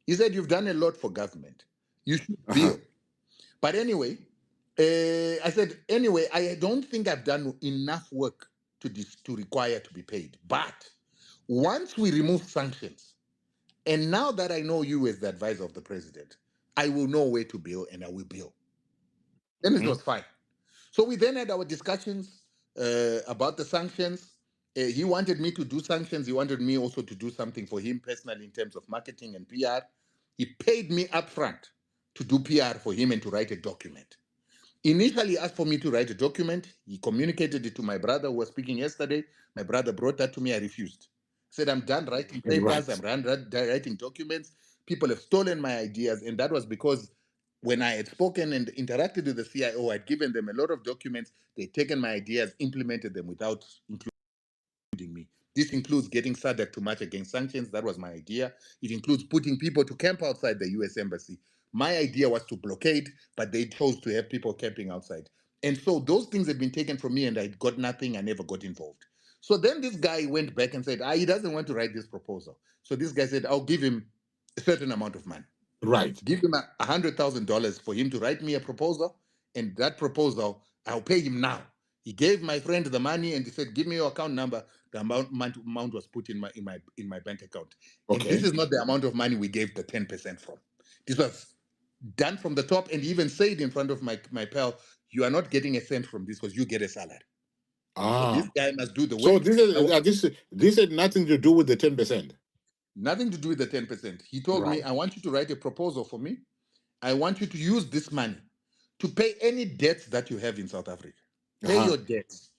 He said, "You've done a lot for government. You should Uh-huh. bill." But anyway, I said, "Anyway, I don't think I've done enough work to require to be paid. But once we remove sanctions, and now that I know you as the advisor of the president, I will know where to bill, and I will bill." Then it was fine. So we then had our discussions about the sanctions. He wanted me to do sanctions. He wanted me also to do something for him personally in terms of marketing and PR. He paid me upfront to do PR for him and to write a document. Initially, he asked for me to write a document. He communicated it to my brother who was speaking yesterday. My brother brought that to me. I refused. I said, "I'm done writing papers. Right. I'm done writing documents. People have stolen my ideas." And that was because when I had spoken and interacted with the CIO, I'd given them a lot of documents. They'd taken my ideas, implemented them without including me. This includes getting SADC to march against sanctions. That was my idea. It includes putting people to camp outside the US Embassy. My idea was to blockade, but they chose to have people camping outside. And so those things had been taken from me, and I got nothing. I never got involved. So then this guy went back and said, he doesn't want to write this proposal. So this guy said, "I'll give him a certain amount of money. Right. Give him $100,000 for him to write me a proposal, and that proposal, I'll pay him now." He gave my friend the money, and he said, "Give me your account number." The amount was put in my bank account. And this Okay. is not the amount of money we gave the 10% from. This was done from the top, and he even said in front of my pal, "You are not getting a cent from this because you get a salary. So this guy must do the So work." this had nothing to do with the 10%. Nothing to do with the 10%. He told me, Right. "I want you to write a proposal for me. I want you to use this money to pay any debts that you have in South Africa. Pay Uh-huh. your debts.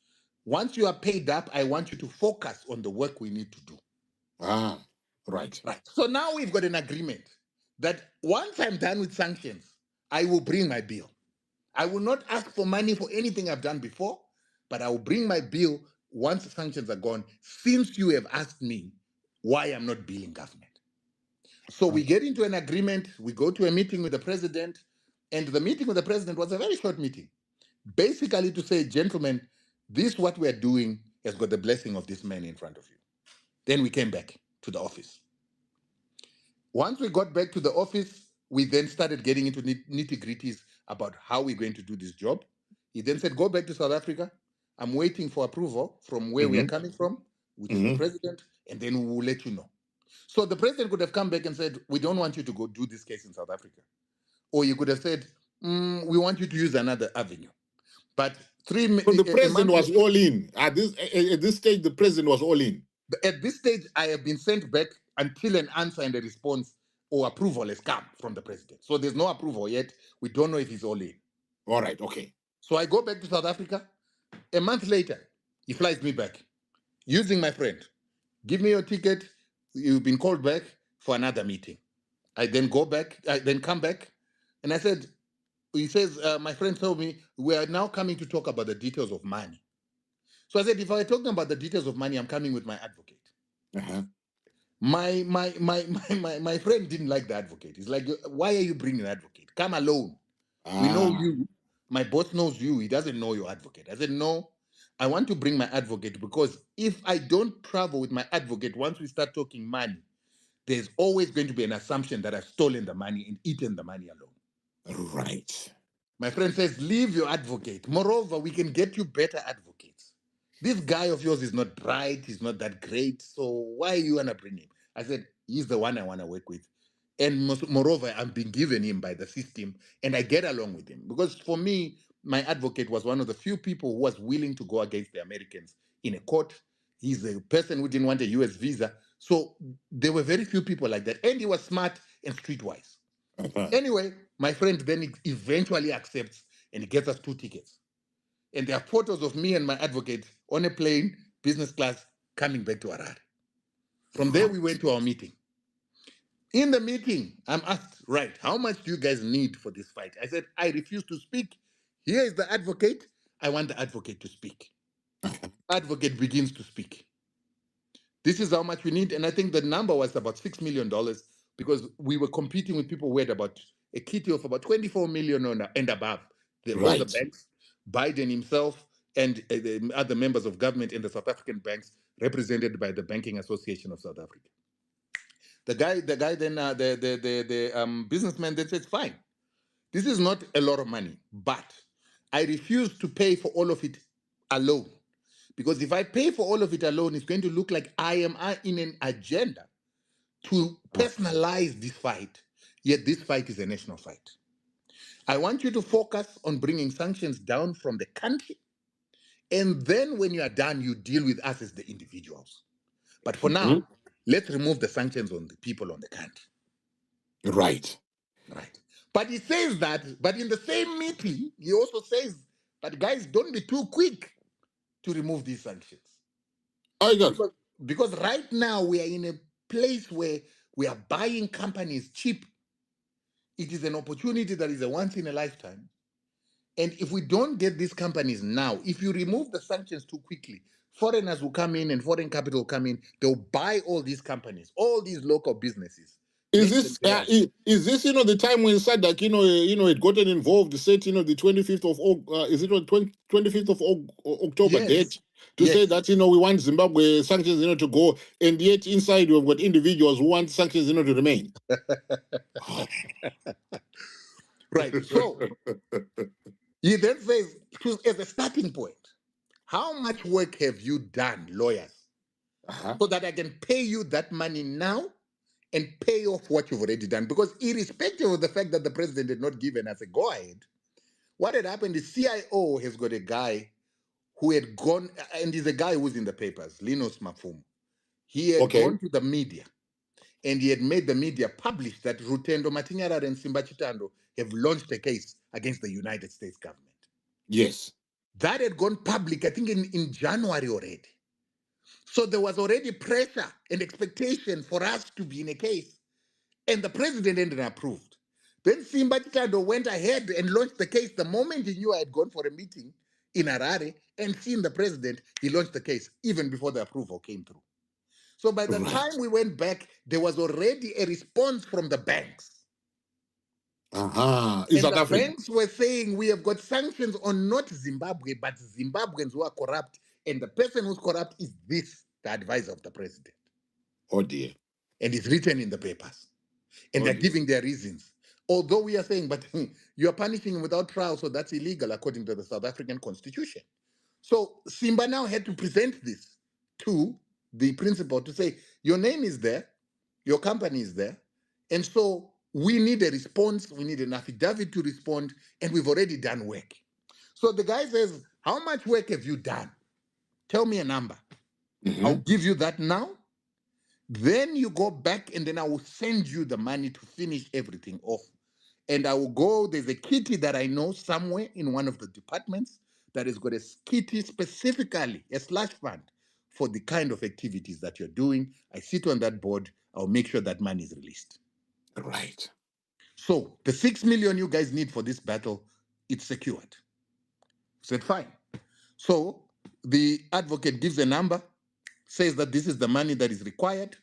Once you are paid up, I want you to focus on the work we need to do." Right. Right. So now we've got an agreement that once I'm done with sanctions, I will bring my bill. I will not ask for money for anything I've done before, but I will bring my bill once the sanctions are gone, since you have asked me why I'm not billing government. So we get into an agreement, we go to a meeting with the president, and the meeting with the president was a very short meeting, basically to say, gentlemen, this what we're doing has got the blessing of this man in front of you. Then we came back to the office. Once we got back to the office, we then started getting into nitty-gritties about how we're going to do this job. He then said, go back to South Africa. I'm waiting for approval from where we are coming from, which is the president, and then we will let you know. So the president could have come back and said, we don't want you to go do this case in South Africa. Or you could have said, we want you to use another avenue. But So the president was all in. At this stage, the president was all in. At this stage, I have been sent back until an answer and a response or approval has come from the president. So there's no approval yet. We don't know if he's all in. All right, okay. So I go back to South Africa. A month later, he flies me back using my friend. Give me your ticket. You've been called back for another meeting. I then go back, I then come back. And I said, he says, my friend told me, we are now coming to talk about the details of money. So I said, if I were talking about the details of money, I'm coming with my advocate. Uh-huh. My friend didn't like the advocate. He's like, why are you bringing an advocate? Come alone. We know you. My boss knows you. He doesn't know your advocate. I said, no, I want to bring my advocate because if I don't travel with my advocate, once we start talking money, there's always going to be an assumption that I've stolen the money and eaten the money alone. Right. My friend says, leave your advocate. Moreover, we can get you better advocates. This guy of yours is not bright. He's not that great. So why you want to bring him? I said, he's the one I want to work with. And moreover, I'm being given him by the system and I get along with him. Because for me, my advocate was one of the few people who was willing to go against the Americans in a court. He's a person who didn't want a US visa. So there were very few people like that. And he was smart and streetwise. Anyway, my friend then eventually accepts and he gets us 2 tickets. And there are photos of me and my advocate on a plane, business class, coming back to Harare. From there, we went to our meeting. In the meeting, I'm asked, right, how much do you guys need for this fight? I said, I refuse to speak. Here is the advocate. I want the advocate to speak. Advocate begins to speak. This is how much we need. And I think the number was about $6 million because we were competing with people who had about a kitty of about 24 million and above. All the banks, Biden himself, and the other members of government in the South African banks represented by the Banking Association of South Africa. The guy then, the businessman then says, fine, this is not a lot of money, but I refuse to pay for all of it alone. Because if I pay for all of it alone, it's going to look like I am in an agenda to personalize this fight, yet this fight is a national fight. I want you to focus on bringing sanctions down from the country, and then when you are done, you deal with us as the individuals. But for now, let's remove the sanctions on the people on the country. Right. Right. But he says that, but in the same meeting, he also says, but guys, don't be too quick to remove these sanctions. Because right now we are in a place where we are buying companies cheap. It is an opportunity that is a once in a lifetime. And if we don't get these companies now, if you remove the sanctions too quickly, foreigners will come in and foreign capital will come in. They'll buy all these companies, all these local businesses. Is this the time when SADC it gotten involved, set the 25th of is it 25th of October date to say that we want Zimbabwe sanctions to go, and yet inside we've got individuals who want sanctions to remain. Right. So he then says, as a starting point, how much work have you done, lawyers, so that I can pay you that money now and pay off what you've already done? Because irrespective of the fact that the president did not give us a go-ahead, what had happened is CIO has got a guy who had gone, and he's a guy who's in the papers, Linus Mafum. He had gone to the media, and he had made the media publish that Rutendo, Matinyarare, and Simba Chitando have launched a case against the United States government. Yes. That had gone public, I think, in January already. So there was already pressure and expectation for us to be in a case, and the president hadn't approved. Then Simba Chitando went ahead and launched the case the moment he knew I had gone for a meeting in Harare and seen the president. He launched the case even before the approval came through. So by the Right. time we went back, there was already a response from the banks. In And South the Africa. banks were saying we have got sanctions on not Zimbabwe, but Zimbabweans who are corrupt. And the person who's corrupt is this, the advisor of the president. Oh dear. And it's written in the papers. And Oh they're dear. giving their reasons. Although we are saying, but you are punishing him without trial, so that's illegal according to the South African Constitution. So Simba now had to present this to the principal to say, your name is there, your company is there, and so we need a response, we need an affidavit to respond, and we've already done work. So the guy says, how much work have you done? Tell me a number. I'll give you that now. Then you go back, and then I will send you the money to finish everything off. And I will go, there's a kitty that I know somewhere in one of the departments that has got a kitty specifically, a slush fund for the kind of activities that you're doing. I sit on that board, I'll make sure that money is released. Right. So the 6 million you guys need for this battle, it's secured. I said, fine. So the advocate gives a number, says that this is the money that is required.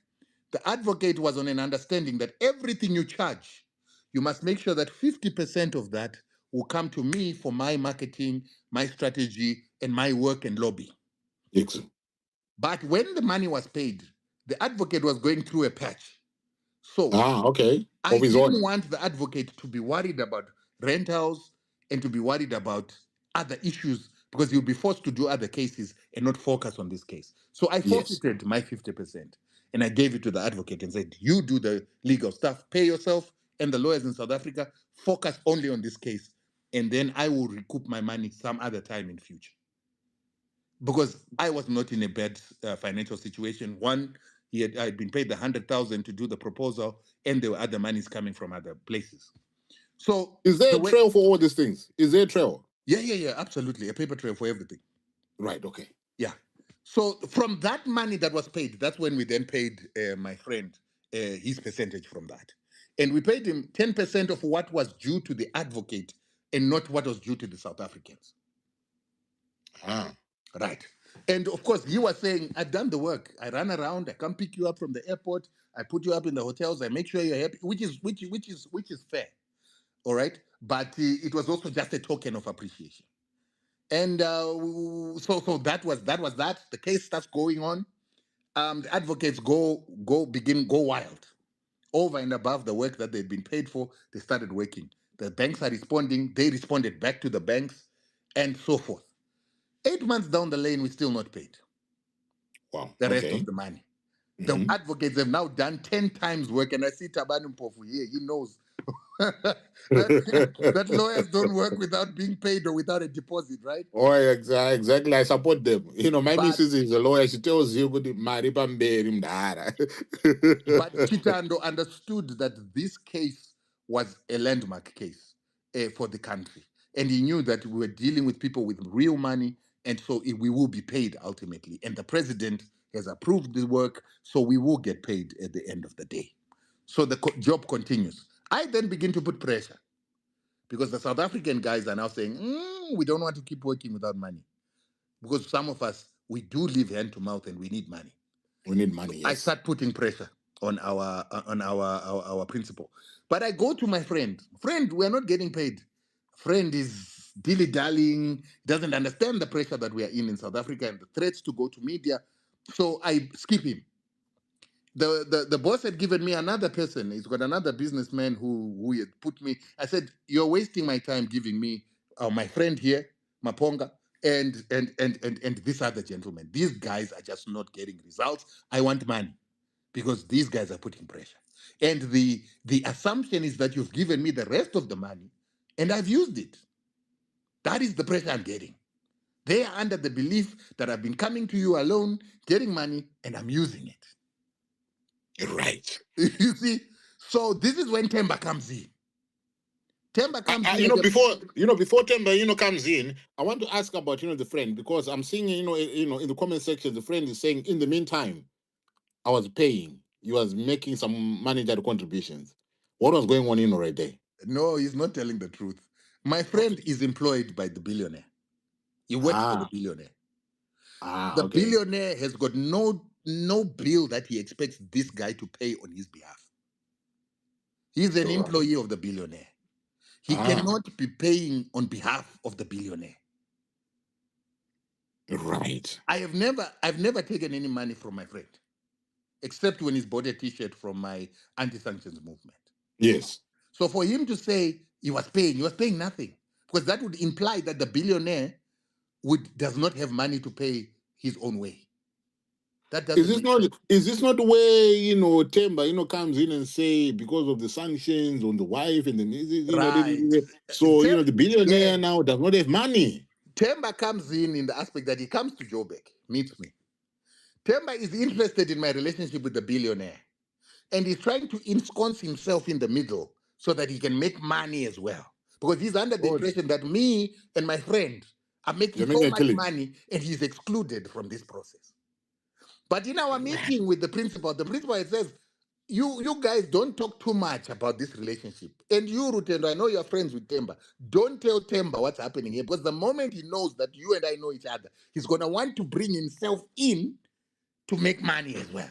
The advocate was on an understanding that everything you charge, you must make sure that 50% of that will come to me for my marketing, my strategy, and my work and lobby. Excellent. But when the money was paid, the advocate was going through a patch. So Okay. I Of his didn't own. want the advocate to be worried about rentals and to be worried about other issues because you'll be forced to do other cases and not focus on this case. So I Yes. forfeited my 50% and I gave it to the advocate and said, you do the legal stuff, pay yourself and the lawyers in South Africa, focus only on this case, and then I will recoup my money some other time in future. Because I was not in a bad financial situation. One, I had been paid the 100,000 to do the proposal, and there were other monies coming from other places. So Is there the a way, trail for all these things? Is there a trail? yeah, absolutely, a paper trail for everything. Right. Okay. Yeah. So from that money that was paid, that's when we then paid my friend his percentage from that, and we paid him 10% of what was due to the advocate, and not what was due to the South Africans. Right. And of course, he was saying, I've done the work. I run around, I come pick you up from the airport, I put you up in the hotels, I make sure you're happy, which is fair. All right. But it was also just a token of appreciation. And so that was that. The case starts going on. The advocates go wild. Over and above the work that they'd been paid for, they started working. The banks are responding, they responded back to the banks, and so forth. 8 months down the lane, we're still not paid Wow. the rest of Okay. the money. The advocates have now done 10 times work, and I see Tabani Mpofu here. He knows that lawyers don't work without being paid or without a deposit, right? Oh, exactly. I support them. My But missus is a lawyer. She tells you, "Good, Maripa Mberi Mdara." Chitando understood that this case was a landmark case for the country. And he knew that we were dealing with people with real money, and so we will be paid ultimately. And the president has approved the work, so we will get paid at the end of the day. So the job continues. I then begin to put pressure because the South African guys are now saying, we don't want to keep working without money. Because some of us, we do live hand to mouth and we need money. We need money, I yes. start putting pressure on our principal. But I go to my friend. Friend, we're not getting paid. Friend is dilly-dallying, doesn't understand the pressure that we are in South Africa and the threats to go to media. So I skip him. The boss had given me another person. He's got another businessman who had put me. I said, "You're wasting my time giving me my friend here, Maponga, and this other gentleman. These guys are just not getting results. I want money because these guys are putting pressure. And the assumption is that you've given me the rest of the money, and I've used it. That is the pressure I'm getting. They are under the belief that I've been coming to you alone, getting money, and I'm using it." Right. You see? So this is when Temba comes in. Temba comes in. Before Temba, comes in, I want to ask about, the friend, because I'm seeing, in the comment section, the friend is saying, in the meantime, I was paying. He was making some monetary contributions. What was going on, right there? No, he's not telling the truth. My friend Okay. is employed by the billionaire. He works for the Ah, billionaire. ah, The okay. billionaire has got no bill that he expects this guy to pay on his behalf. He's an Right. employee of the billionaire. He Ah, cannot be paying on behalf of the billionaire. right. I've never taken any money from my friend, except when he's bought a T-shirt from my anti-sanctions movement. Yes. So for him to say he was paying nothing, because that would imply that the billionaire does not have money to pay his own way. That Is doesn't this make not sense. is this not where Temba comes in and say because of the sanctions on the wife and then Right. so Tem- the yeah. billionaire now does not have money. Temba comes in the aspect that he comes to Joburg, meets me. Temba is interested in my relationship with the billionaire, and he's trying to ensconce himself in the middle so that he can make money as well. Because he's under the Oh, impression that me and my friend are making you're so making a much killing. money and he's excluded from this process. But in our meeting with the principal says, you guys don't talk too much about this relationship. And you, Rutendo, I know you're friends with Temba. Don't tell Temba what's happening here, because the moment he knows that you and I know each other, he's going to want to bring himself in to make money as well.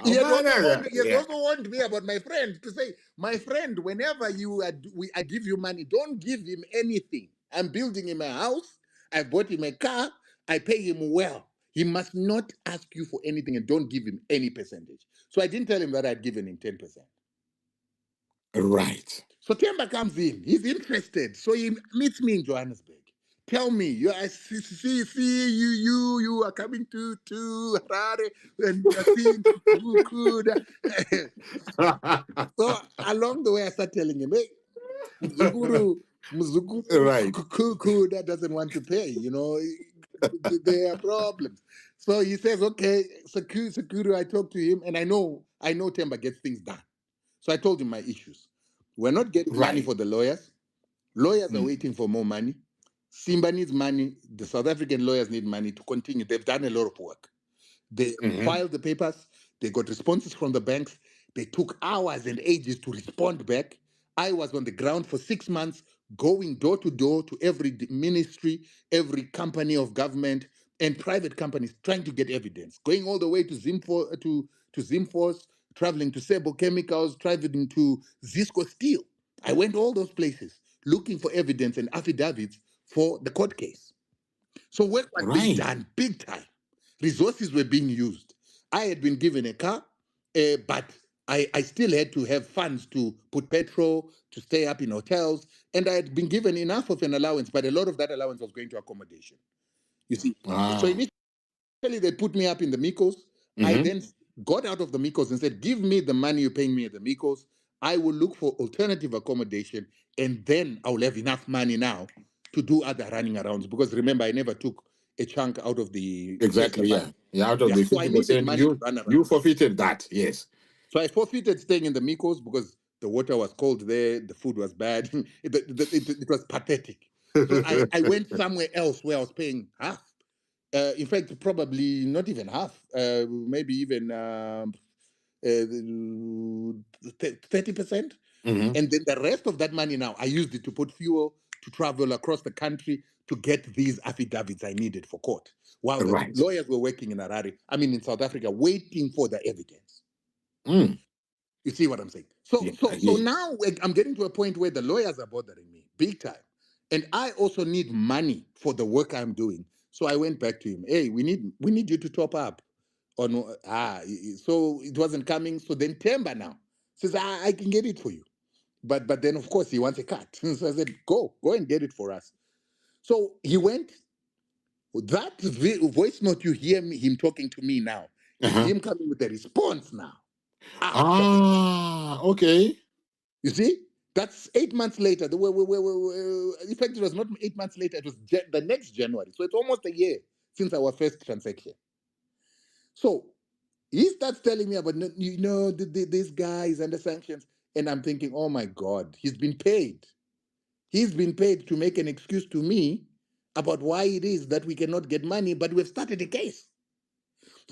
Oh, man, He has yeah. also warned me about my friend to say, my friend, whenever I give you money, don't give him anything. I'm building him a house. I bought him a car. I pay him well. He must not ask you for anything, and don't give him any percentage. So I didn't tell him that I'd given him 10%. Right. So Temba comes in. He's interested. So he meets me in Johannesburg. Tell me, I see you are coming to Harare and you are seeing Kuda. So along the way, I start telling him, hey, Mzukuru, Right. Kuda doesn't want to pay. There are problems. So he says, okay, Sakuru, I talked to him, and I know Temba gets things done. So I told him my issues. We're not getting money Right. for the lawyers. Lawyers are Mm. waiting for more money. Simba needs money. The South African lawyers need money to continue. They've done a lot of work. They Hmm. filed the papers. They got responses from the banks. They took hours and ages to respond back. I was on the ground for 6 months, going door to door to every ministry, every company of government, and private companies, trying to get evidence. Going all the way to Zimforce, traveling to Sebo Chemicals, traveling to Zisco Steel. I went all those places looking for evidence and affidavits for the court case. So work was being Right. done big time. Resources were being used. I had been given a car, but I still had to have funds to put petrol, to stay up in hotels, and I had been given enough of an allowance, but a lot of that allowance was going to accommodation. You see, so Ah. initially they put me up in the Migos. I Hmm. then got out of the Migos and said, "Give me the money you're paying me at the Migos. I will look for alternative accommodation, and then I will have enough money now to do other running arounds." Because remember, I never took a chunk out of the Exactly. money. Yeah. Yeah. Out of Yeah, the so I needed 50%, money to run you around. forfeited that. Yes. So I forfeited staying in the Migos because the water was cold there, the food was bad, it was pathetic. So I went somewhere else where I was paying half. In fact, probably not even half, maybe even 30%. Hmm. And then the rest of that money now, I used it to put fuel to travel across the country to get these affidavits I needed for court. While the Right. lawyers were working in Harare, in South Africa, waiting for the evidence. Mm. You see what I'm saying? So, Yeah, so, I hear so you. now I'm getting to a point where the lawyers are bothering me big time, and I also need money for the work I'm doing. So I went back to him. Hey, we need you to top up. On so it wasn't coming. So then Temba now says I can get it for you, but then of course he wants a cut. So I said go and get it for us. So he went. That voice note you hear him talking to me now is Uh-huh. him coming with a response now after the fact. Ah, okay. You see, that's 8 months later. In fact, it was not 8 months later. It was the next January. So it's almost a year since our first transaction. So he starts telling me about, this guy is under sanctions. And I'm thinking, oh my God, he's been paid. He's been paid to make an excuse to me about why it is that we cannot get money, but we've started a case.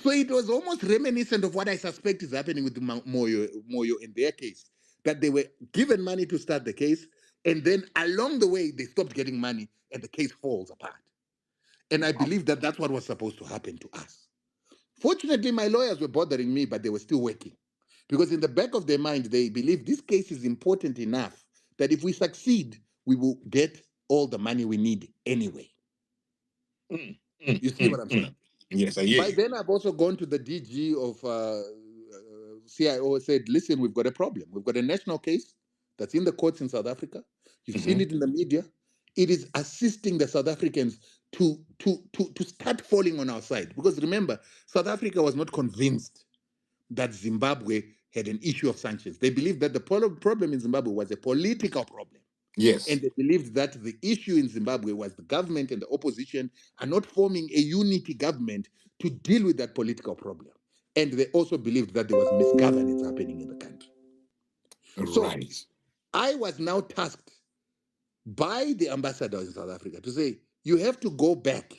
So it was almost reminiscent of what I suspect is happening with Moyo in their case, that they were given money to start the case, and then along the way they stopped getting money, and the case falls apart. And I believe that that's what was supposed to happen to us. Fortunately, my lawyers were bothering me, but they were still working, because in the back of their mind they believe this case is important enough that if we succeed, we will get all the money we need anyway. You see what I'm saying? Yes, I hear By you. then, I've also gone to the DG of CIO, said, listen, we've got a problem. We've got a national case that's in the courts in South Africa. You've seen it in the media. It is assisting the South Africans to start falling on our side. Because remember, South Africa was not convinced that Zimbabwe had an issue of sanctions. They believed that the problem in Zimbabwe was a political problem. Yes. And they believed that the issue in Zimbabwe was the government and the opposition are not forming a unity government to deal with that political problem. And they also believed that there was misgovernance happening in the country. So Right. I was now tasked by the ambassador in South Africa to say, you have to go back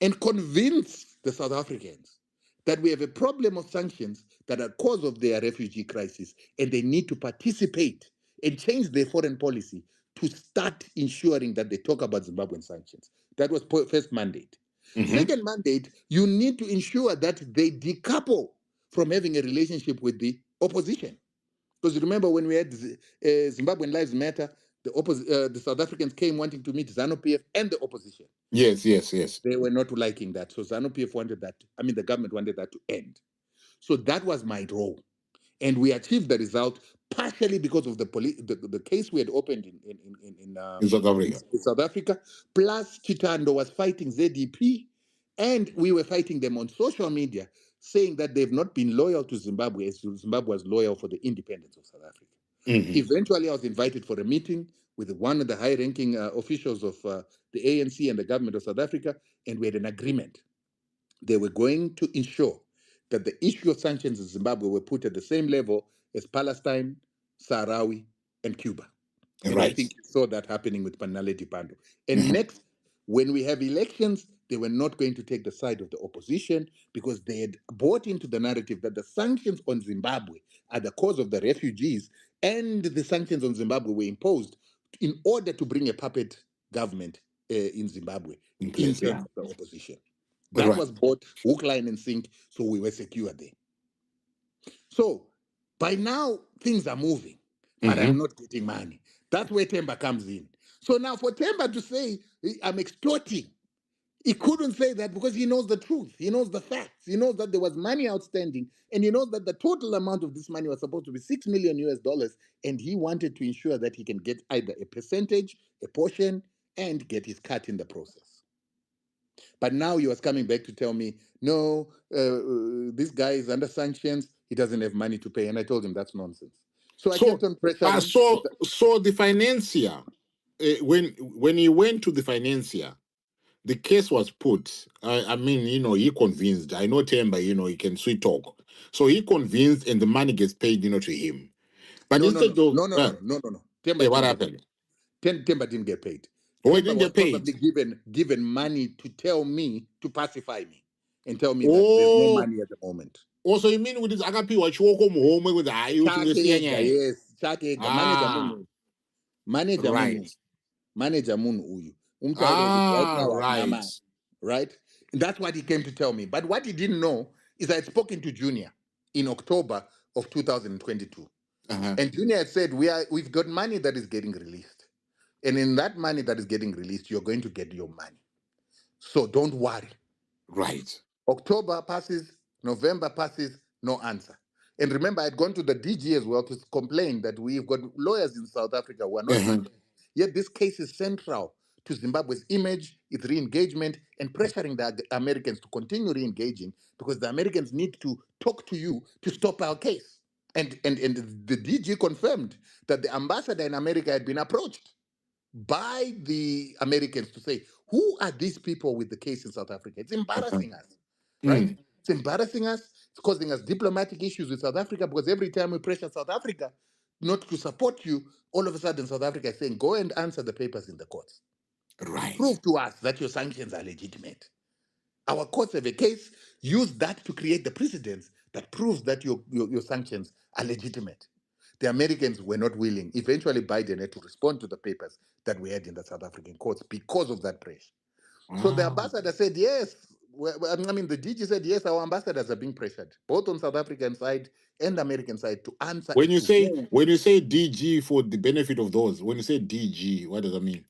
and convince the South Africans that we have a problem of sanctions that are cause of their refugee crisis, and they need to participate and change their foreign policy to start ensuring that they talk about Zimbabwean sanctions. That was first mandate. Second mandate, you need to ensure that they decouple from having a relationship with the opposition. Because remember when we had Zimbabwean Lives Matter, the South Africans came wanting to meet ZANU-PF and the opposition. Yes, yes, yes. They were not liking that. So ZANU-PF wanted that. I mean, the government wanted that to end. So that was my role. And we achieved the result partially because of the case we had opened In South Africa. in South Africa. Plus, Chitando was fighting ZDP, and we were fighting them on social media, saying that they've not been loyal to Zimbabwe as Zimbabwe was loyal for the independence of South Africa. Eventually, I was invited for a meeting with one of the high-ranking officials of the ANC and the government of South Africa, and we had an agreement. They were going to ensure that the issue of sanctions in Zimbabwe were put at the same level as Palestine, Sahrawi, and Cuba. And I Right. think you saw that happening with Panaleti Pando. And next, when we have elections, they were not going to take the side of the opposition because they had bought into the narrative that the sanctions on Zimbabwe are the cause of the refugees, and the sanctions on Zimbabwe were imposed in order to bring a puppet government in Zimbabwe In in place, terms yeah. of the opposition. That Right. was bought hook, line, and sink, so we were secure there. So by now, things are moving, but I'm not getting money. That's where Temba comes in. So now for Temba to say, I'm extorting, he couldn't say that because he knows the truth. He knows the facts. He knows that there was money outstanding, and he knows that the total amount of this money was supposed to be $6 million US, and he wanted to ensure that he can get either a percentage, a portion, and get his cut in the process. But now he was coming back to tell me, no, this guy is under sanctions. He doesn't have money to pay. And I told him that's nonsense. So I kept So, on pressuring. so the financier, when he went to the financier, the case was put. I mean, he convinced. I know Temba, he can sweet talk. So he convinced, and the money gets paid, to him. But No, no, instead no, of, no, no, no, no, no, no. Temba what didn't get paid. happened? Temba didn't get paid. Oh, he Temba didn't was get paid. probably given money to tell me, to pacify me, and tell me that there's no Oh, money at the moment. also you mean with this agapi wachiwoko muhomwe with the Chake, yes, Chake, manager Ah, Munu. Manager right. Munu. Manager Munu Uyu. Right Ah, now, right. right? And that's what he came to tell me. But what he didn't know is I had spoken to Junior in October of 2022. And Junior had said, we've got money that is getting released. And in that money that is getting released, you're going to get your money. So don't worry. Right. October passes, November passes, no answer. And remember, I'd gone to the DG as well to complain that we've got lawyers in South Africa who are not prepared. Yet this case is central to Zimbabwe's image, its re-engagement, and pressuring the Americans to continue re-engaging because the Americans need to talk to you to stop our case. And the DG confirmed that the ambassador in America had been approached by the Americans to say, who are these people with the case in South Africa? It's embarrassing us, right? It's embarrassing us. It's causing us diplomatic issues with South Africa because every time we pressure South Africa not to support you, all of a sudden South Africa is saying, go and answer the papers in the courts. Right. Prove to us that your sanctions are legitimate. Our courts have a case. use that to create the precedents that proves that your sanctions are legitimate. The Americans were not willing. Eventually, Biden had to respond to the papers that we had in the South African courts because of that pressure. So the Ah. ambassador said, yes. I mean, the DG said, yes, our ambassadors are being pressured, both on South African side and American side, to answer When as you to say who. when you say DG for the benefit of those, when you say DG, what does that mean?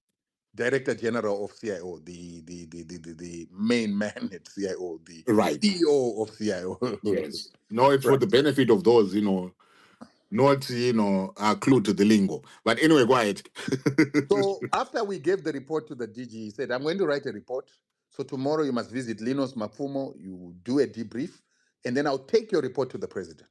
Director General of CIO, the main man at CIO, the Right. CEO of CIO. Yes. No, it's for Right. the benefit of those, not clue to the lingo. But anyway, go ahead. So after we gave the report to the DG, he said, I'm going to write a report. So tomorrow you must visit Linus Mafumo, you do a debrief, and then I'll take your report to the president.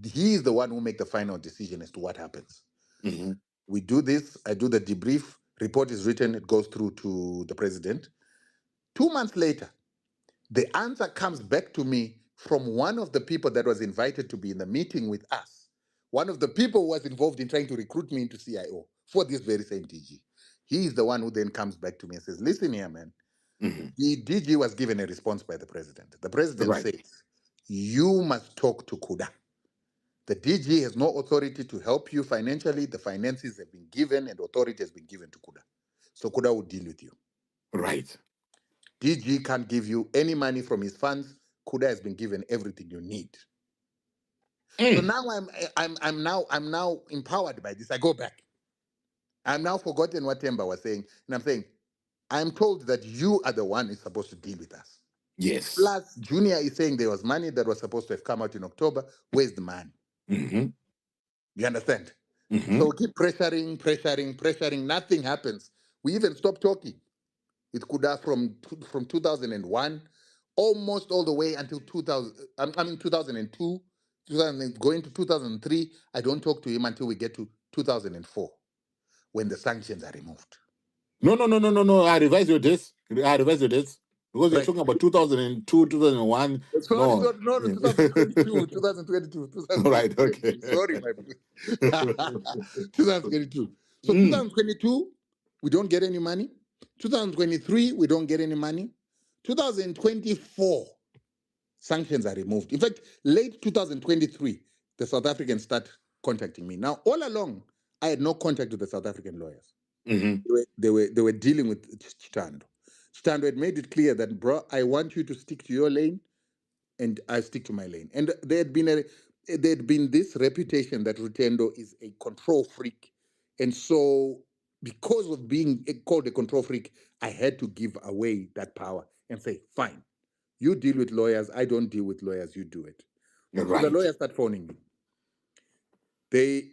He is the one who make the final decision as to what happens. Hmm. We do this, I do the debrief, report is written, it goes through to the president. 2 months later, the answer comes back to me from one of the people that was invited to be in the meeting with us. One of the people who was involved in trying to recruit me into CIO for this very same DG. He is the one who then comes back to me and says, listen here, man. Hmm. The DG was given a response by the president. The president Right. says, you must talk to Kuda. The DG has no authority to help you financially. The finances have been given and authority has been given to Kuda. So Kuda will deal with you. Right. DG can't give you any money from his funds. Kuda has been given everything you need. So Mm. now I'm now empowered by this. I go back. I'm now forgotten what Temba was saying, and I'm saying I'm told that you are the one who's supposed to deal with us. Yes. Plus, Junior is saying there was money that was supposed to have come out in October. Where's the money? Hmm. You understand? Hmm. So we keep pressuring. Nothing happens. We even stop talking. It could have from 2001, almost all the way until 2000. I mean 2002, 2000, going to 2003. I don't talk to him until we get to 2004, when the sanctions are removed. No, no, no, no, no, no. I revise your dates. I revise your dates because you're Right. talking about 2002, 2001. Sorry, No. sorry, no, no, 2022, 2022, Right. Okay. 2022. Sorry, my friend. 2022. So Mm. 2022, we don't get any money. 2023, we don't get any money. 2024, sanctions are removed. In fact, late 2023, the South Africans start contacting me. Now, all along, I had no contact with the South African lawyers. Hmm. They were dealing with Chitando. Chitando had made it clear that, bro, I want you to stick to your lane, and I stick to my lane. And there had been this reputation that Rutendo is a control freak, and so because of being called a control freak, I had to give away that power and say, fine, you deal with lawyers, I don't deal with lawyers, you do it. So the Right. lawyers start phoning me. They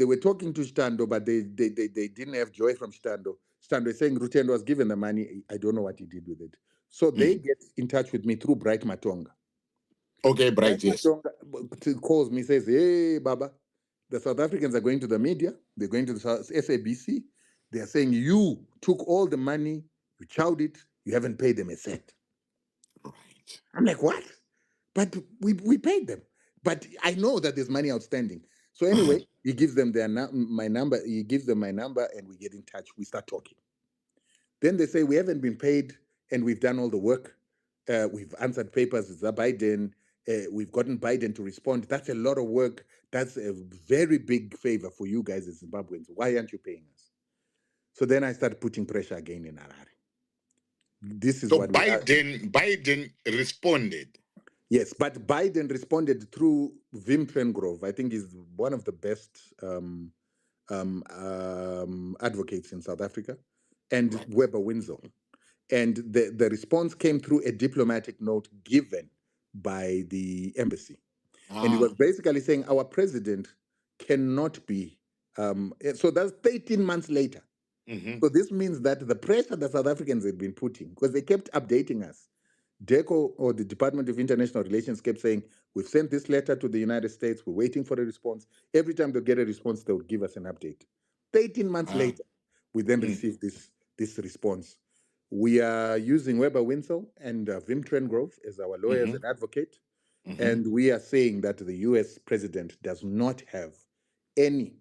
were talking to Stando, but they didn't have joy from Stando. Stando is saying Rutendo was given the money. I don't know what he did with it. So they Mm. get in touch with me through Bright Matonga. Okay, Bright Bright. Yes. Matonga calls me, says, hey, Baba, the South Africans are going to the media. They're going to the SABC. They are saying you took all the money, you chowed it, you haven't paid them a cent. Right. I'm like, what? But we paid them. But I know that there's money outstanding. So Uh-huh. anyway, he gives them my number. He gives them my number, and we get in touch. We start talking. Then they say we haven't been paid, and we've done all the work. We've answered papers. It's a Biden. We've gotten Biden to respond. That's a lot of work. That's a very big favor for you guys as Zimbabweans. Why aren't you paying us? So then I start putting pressure again in Harare. This is So what we are. Biden responded. Yes, but Biden responded through Wim Trengove. I think he's one of the best advocates in South Africa, and Right. Weber Windsor. And the response came through a diplomatic note given by the embassy. And he was Ah. basically saying our president cannot be. So that's 13 months later. Hmm. So this means that the pressure that South Africans had been putting, because they kept updating us, DECO, or the Department of International Relations, kept saying, we've sent this letter to the United States, we're waiting for a response. Every time they get a response, they would give us an update. 13 months Ah. later, we then Mm. received this response. We are using Weber Winslow and Wim Trengove as our lawyers Hmm. and advocate, Hmm. and we are saying that the US president does not have any,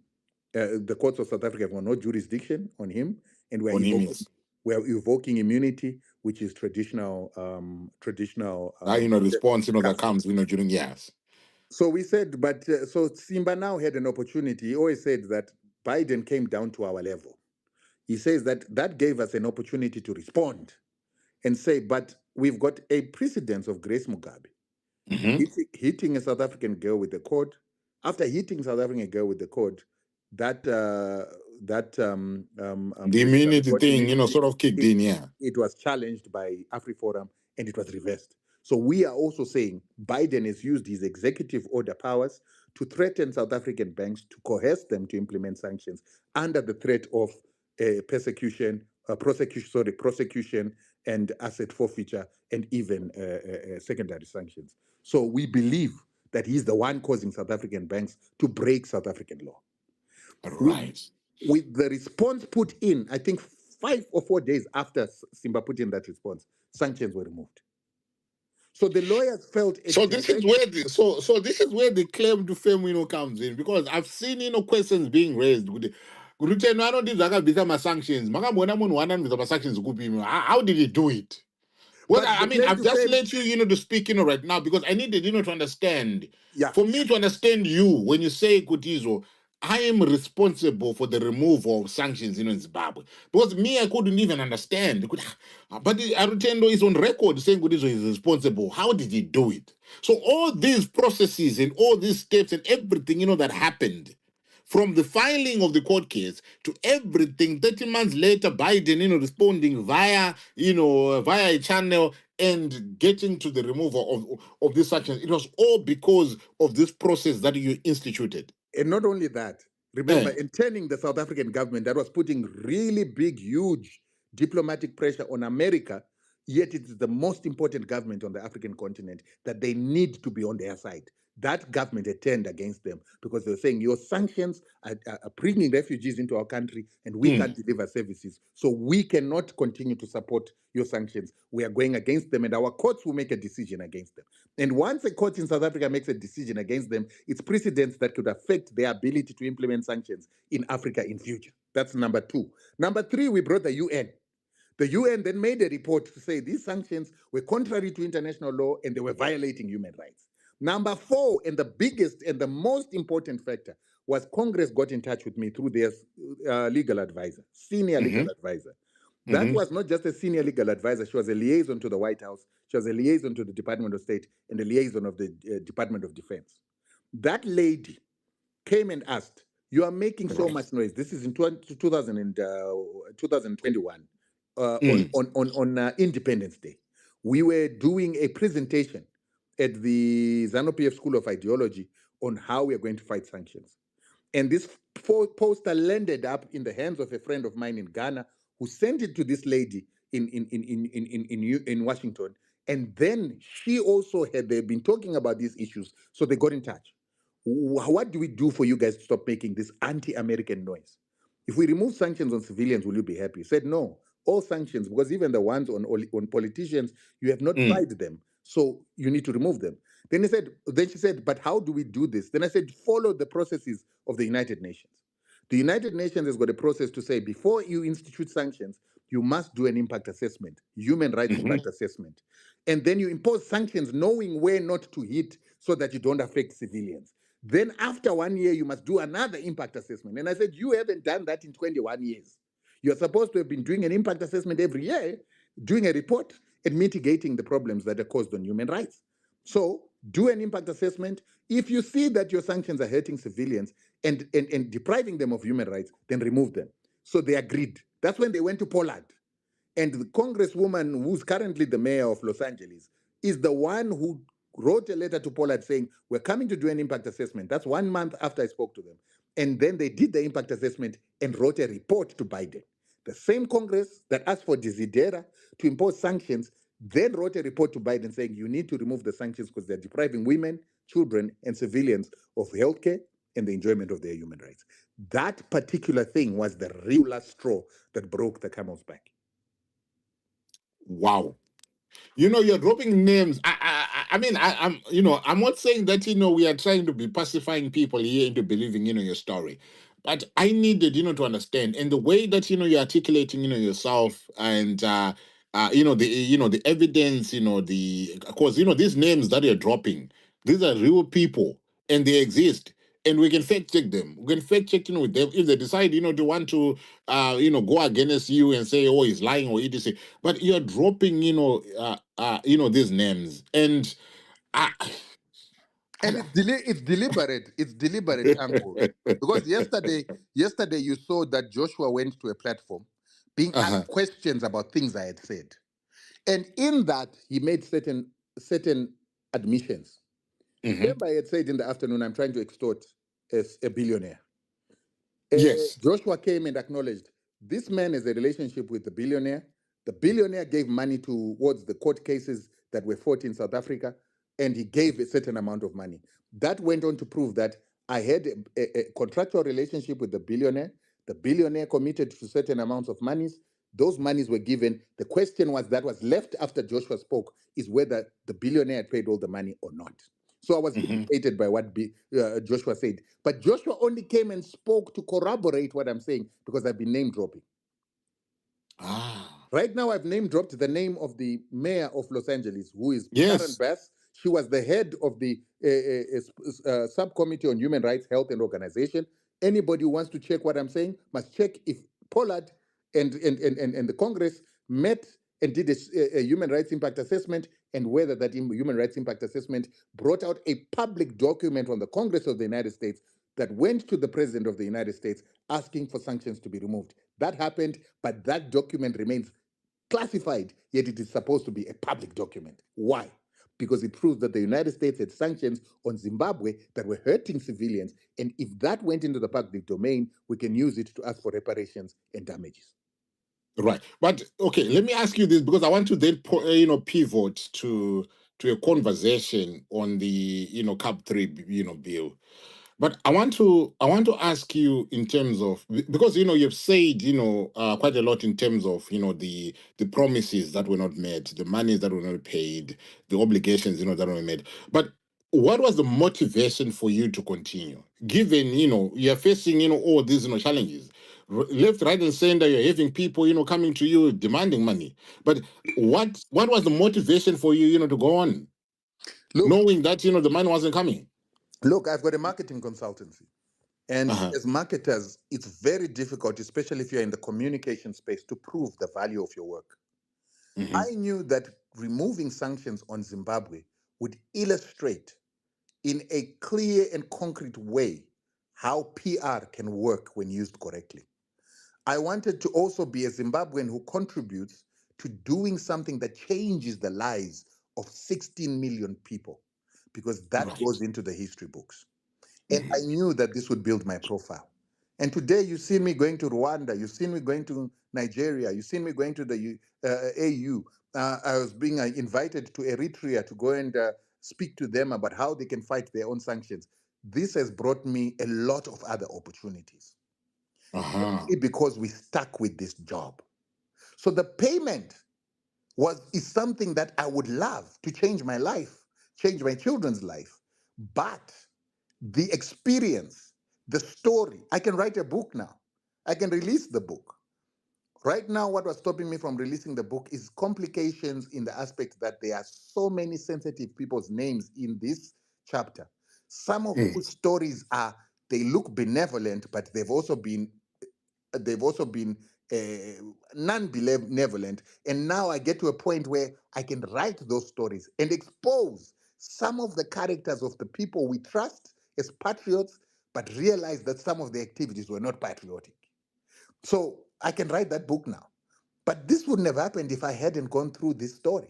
the courts of South Africa have no jurisdiction on him, and we're On him, invoking yes. We're evoking immunity, which is traditional response, that custom. comes, during years. So we said, but so Simba now had an opportunity. He always said that Biden came down to our level. He says that gave us an opportunity to respond and say, but we've got a precedence of Grace Mugabe hitting a South African girl with a cord. After hitting South African girl with the cord, that The immunity got thing, immunity. sort of kicked It, in, yeah. it was challenged by AfriForum and it was reversed. So we are also saying Biden has used his executive order powers to threaten South African banks to coerce them to implement sanctions under the threat of prosecution and asset forfeiture and even secondary sanctions. So we believe that he's the one causing South African banks to break South African law. Right. With the response put in, I think 5 or 4 days after Simba put in that response, sanctions were removed. So the lawyers felt a So this is where this is where the claim to fame, comes in, because I've seen, questions being raised. Rutendo, I don't think Zaka sanctions. Makamona mun one with sanctions. How did he do it? Well, but the I mean, claim I've to just fame, let you, to speak, right now, because I needed, to understand. yeah. For me to understand you, when you say Kutizo, I am responsible for the removal of sanctions, in Zimbabwe. Because me, I couldn't even understand. But Arutendo is on record saying Kutizo is responsible. How did he do it? So all these processes and all these steps and everything, that happened, from the filing of the court case to everything, 30 months later, Biden, responding via a channel and getting to the removal of these sanctions. It was all because of this process that you instituted. And not only that, remember, in turning the South African government that was putting really big, huge diplomatic pressure on America, yet it is the most important government on the African continent that they need to be on their side. That government had turned against them because they were saying your sanctions are bringing refugees into our country and we can't deliver services. So we cannot continue to support your sanctions. We are going against them and our courts will make a decision against them. And once a court in South Africa makes a decision against them, it's precedents that could affect their ability to implement sanctions in Africa in future. That's number 2. Number 3, we brought the UN. The UN then made a report to say these sanctions were contrary to international law and they were violating human rights. Number 4, and the biggest and the most important factor, was Congress got in touch with me through their legal advisor, senior legal advisor. That was not just a senior legal advisor. She was a liaison to the White House. She was a liaison to the Department of State and a liaison of the Department of Defense. That lady came and asked, you are making so much noise. This is in 2021 on Independence Day. We were doing a presentation at the ZANU-PF School of Ideology on how we are going to fight sanctions. And this poster landed up in the hands of a friend of mine in Ghana who sent it to this lady in Washington. And then she also they've been talking about these issues. So they got in touch. What do we do for you guys to stop making this anti-American noise? If we remove sanctions on civilians, will you be happy? He said, no, all sanctions, because even the ones on politicians, you have not tried them. So you need to remove them. Then she said, but how do we do this? Then I said, follow the processes of the United Nations. The United Nations has got a process to say, before you institute sanctions, you must do an impact assessment, human rights impact assessment. And then you impose sanctions knowing where not to hit so that you don't affect civilians. Then after 1 year, you must do another impact assessment. And I said, you haven't done that in 21 years. You're supposed to have been doing an impact assessment every year, doing a report and mitigating the problems that are caused on human rights. So do an impact assessment. If you see that your sanctions are hurting civilians and depriving them of human rights, then remove them. So they agreed. That's when they went to Poland. And the congresswoman, who's currently the mayor of Los Angeles, is the one who wrote a letter to Poland saying, we're coming to do an impact assessment. That's 1 month after I spoke to them. And then they did the impact assessment and wrote a report to Biden. The same Congress that asked for Desidera to impose sanctions then wrote a report to Biden saying you need to remove the sanctions because they're depriving women, children, and civilians of healthcare and the enjoyment of their human rights. That particular thing was the real last straw that broke the camel's back. Wow. You're dropping names. I mean, I'm, I'm not saying that, we are trying to be pacifying people here into believing, your story. But I needed, to understand. And the way that, you're articulating, yourself and, the evidence, of course, these names that you're dropping, these are real people and they exist. And we can fact check them. We can fact check, with them if they decide, to want to, go against you and say, oh, he's lying or etc. But you're dropping, these names, and I, And it's deliberate. It's deliberate, uncle. Because yesterday you saw that Joshua went to a platform being uh-huh. asked questions about things I had said. And in that, he made certain admissions. Hmm. Remember, I had said in the afternoon, I'm trying to extort as a billionaire. Yes. Joshua came and acknowledged this man has a relationship with the billionaire. The billionaire gave money towards the court cases that were fought in South Africa, and he gave a certain amount of money. That went on to prove that I had a contractual relationship with the billionaire. The billionaire committed to certain amounts of monies. Those monies were given. The question was that was left after Joshua spoke is whether the billionaire had paid all the money or not. So I was Hmm. vindicated by what Joshua said. But Joshua only came and spoke to corroborate what I'm saying because I've been name dropping. Ah. Right now, I've name dropped the name of the mayor of Los Angeles, who is Karen Yes. Bass. She was the head of the subcommittee on human rights, health, and organization. Anybody who wants to check what I'm saying must check if Pollard and the Congress met and did a human rights impact assessment, and whether that human rights impact assessment brought out a public document from the Congress of the United States that went to the President of the United States asking for sanctions to be removed. That happened, but that document remains classified, yet it is supposed to be a public document. Why? Because it proves that the United States had sanctions on Zimbabwe that were hurting civilians. And if that went into the public domain, we can use it to ask for reparations and damages. Right. But okay, let me ask you this because I want to then pivot to a conversation on the cap 3 bill. But I want to ask you in terms of, because you've said quite a lot in terms of the promises that were not made, the monies that were not paid, the obligations that were made. But what was the motivation for you to continue, given you're facing all these challenges, left, right, and center? You're having people coming to you demanding money. But what was the motivation for you to go on, Look, knowing that the money wasn't coming? look, I've got a marketing consultancy. And Uh-huh. as marketers, it's very difficult, especially if you're in the communication space, to prove the value of your work. Hmm. I knew that removing sanctions on Zimbabwe would illustrate in a clear and concrete way how PR can work when used correctly. I wanted to also be a Zimbabwean who contributes to doing something that changes the lives of 16 million people, because that Right. goes into the history books. And I Mhm. knew that this would build my profile. And today you've seen me going to Rwanda, you've seen me going to Nigeria, you've seen me going to the AU. I was being invited to Eritrea to go and speak to them about how they can fight their own sanctions. This has brought me a lot of other opportunities, Uh-huh. simply because we stuck with this job. So the payment is something that I would love to change my life, change my children's life. But the experience, the story, I can write a book now. I can release the book. Right now, what was stopping me from releasing the book is complications in the aspect that there are so many sensitive people's names in this chapter. Some of Mm. whose stories they look benevolent, but they've also been non-benevolent. And now I get to a point where I can write those stories and expose some of the characters of the people we trust as patriots, but realize that some of the activities were not patriotic. So I can write that book now. But this wouldn't have happened if I hadn't gone through this story,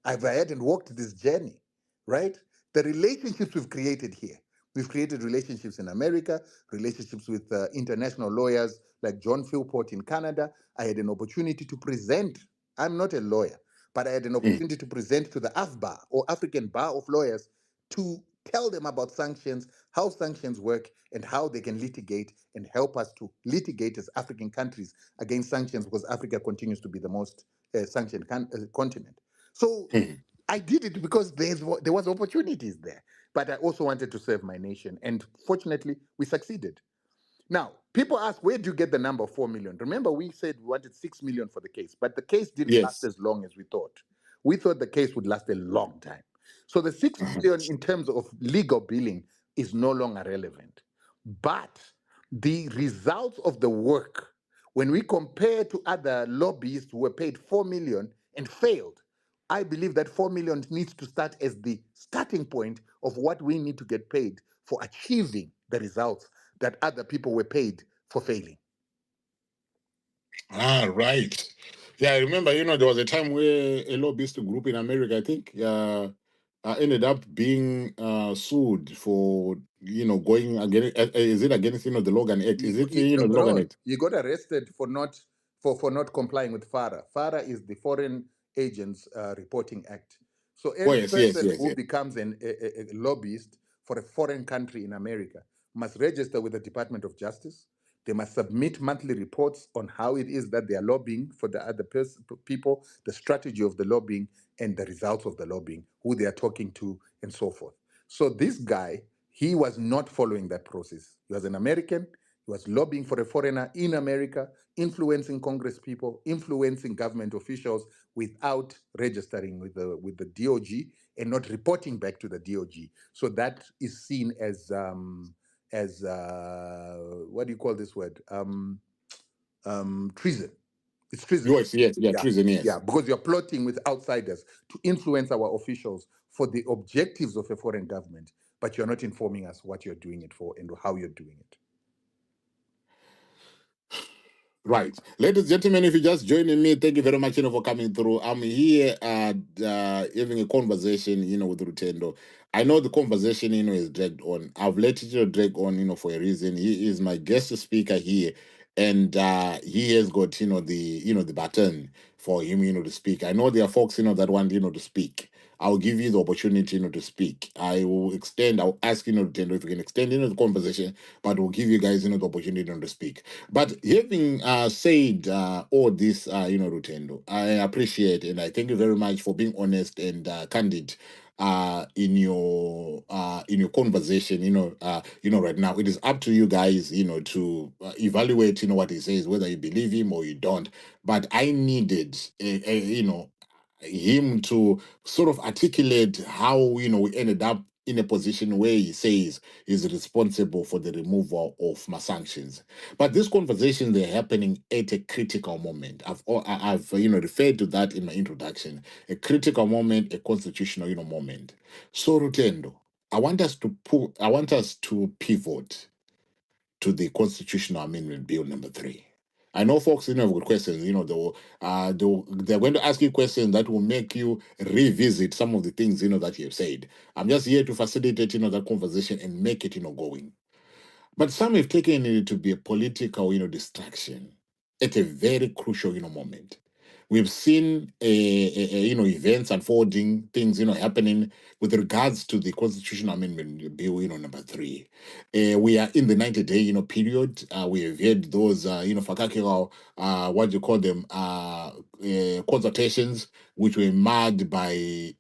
if I hadn't walked this journey, right? The relationships we've created here. We've created relationships in America, relationships with international lawyers like John Philpott in Canada. I had an opportunity to present. I'm not a lawyer, but I had an Mm. opportunity to present to the AFBA, or African Bar of Lawyers, to tell them about sanctions, how sanctions work, and how they can litigate and help us to litigate as African countries against sanctions, because Africa continues to be the most sanctioned continent. So Mm. I did it because there was opportunities there, but I also wanted to serve my nation, and fortunately, we succeeded. Now, people ask, where do you get the number 4 million? Remember, we said we wanted 6 million for the case, but the case didn't last Yes. as long as we thought. We thought the case would last a long time. So the 6 Uh-huh. million in terms of legal billing is no longer relevant. But the results of the work, when we compare to other lobbyists who were paid 4 million and failed, I believe that 4 million needs to start as the starting point of what we need to get paid for achieving the results that other people were paid for failing. Ah, right. Yeah, I remember, there was a time where a lobbyist group in America, I think, ended up being sued for, going against, is it against, the Logan Act? Is it, No, the Logan no, Act? you got arrested for not complying with FARA. FARA is the Foreign Agents Reporting Act. So Oh, any yes, yes, person yes, who yes. becomes a lobbyist for a foreign country in America must register with the Department of Justice. They must submit monthly reports on how it is that they are lobbying for the other people, the strategy of the lobbying, and the results of the lobbying, who they are talking to, and so forth. So this guy, he was not following that process. He was an American. He was lobbying for a foreigner in America, influencing Congress people, influencing government officials without registering with the DOG and not reporting back to the DOG. So that is seen as what do you call this word? Treason. It's treasonous. Yes, yes, yeah, Yeah, treason, yes. yeah, because you're plotting with outsiders to influence our officials for the objectives of a foreign government, but you're not informing us what you're doing it for and how you're doing it. Right. Ladies and gentlemen, if you're just joining me, thank you very much, for coming through. I'm here having a conversation, with Rutendo. I know the conversation, is dragged on. I've let it, drag on, for a reason. He is my guest speaker here, and he has got, the button for him, to speak. I know there are folks, that want, to speak. I'll give you the opportunity, to speak. I'll ask, Rutendo, if you can extend, the conversation, but we'll give you guys, the opportunity, to speak. But having said all this, Rutendo, I appreciate and I thank you very much for being honest and candid in your conversation. Right now it is up to you guys, to evaluate, what he says, whether you believe him or you don't. But I needed, him to sort of articulate how we ended up in a position where he says he's responsible for the removal of my sanctions. But these conversations, they're happening at a critical moment. I've referred to that in my introduction. A critical moment, a constitutional moment. So Rutendo, I want us to pivot to the constitutional amendment bill number 3. I know folks, have got questions. They're going to ask you questions that will make you revisit some of the things that you have said. I'm just here to facilitate that conversation and make it going. But some have taken it to be a political, distraction at a very crucial, moment. We've seen, events unfolding, things, happening with regards to the constitutional amendment bill, number 3. We are in the 90-day, period. We have had those, fakakiro, what do you call them, consultations, which were marred by,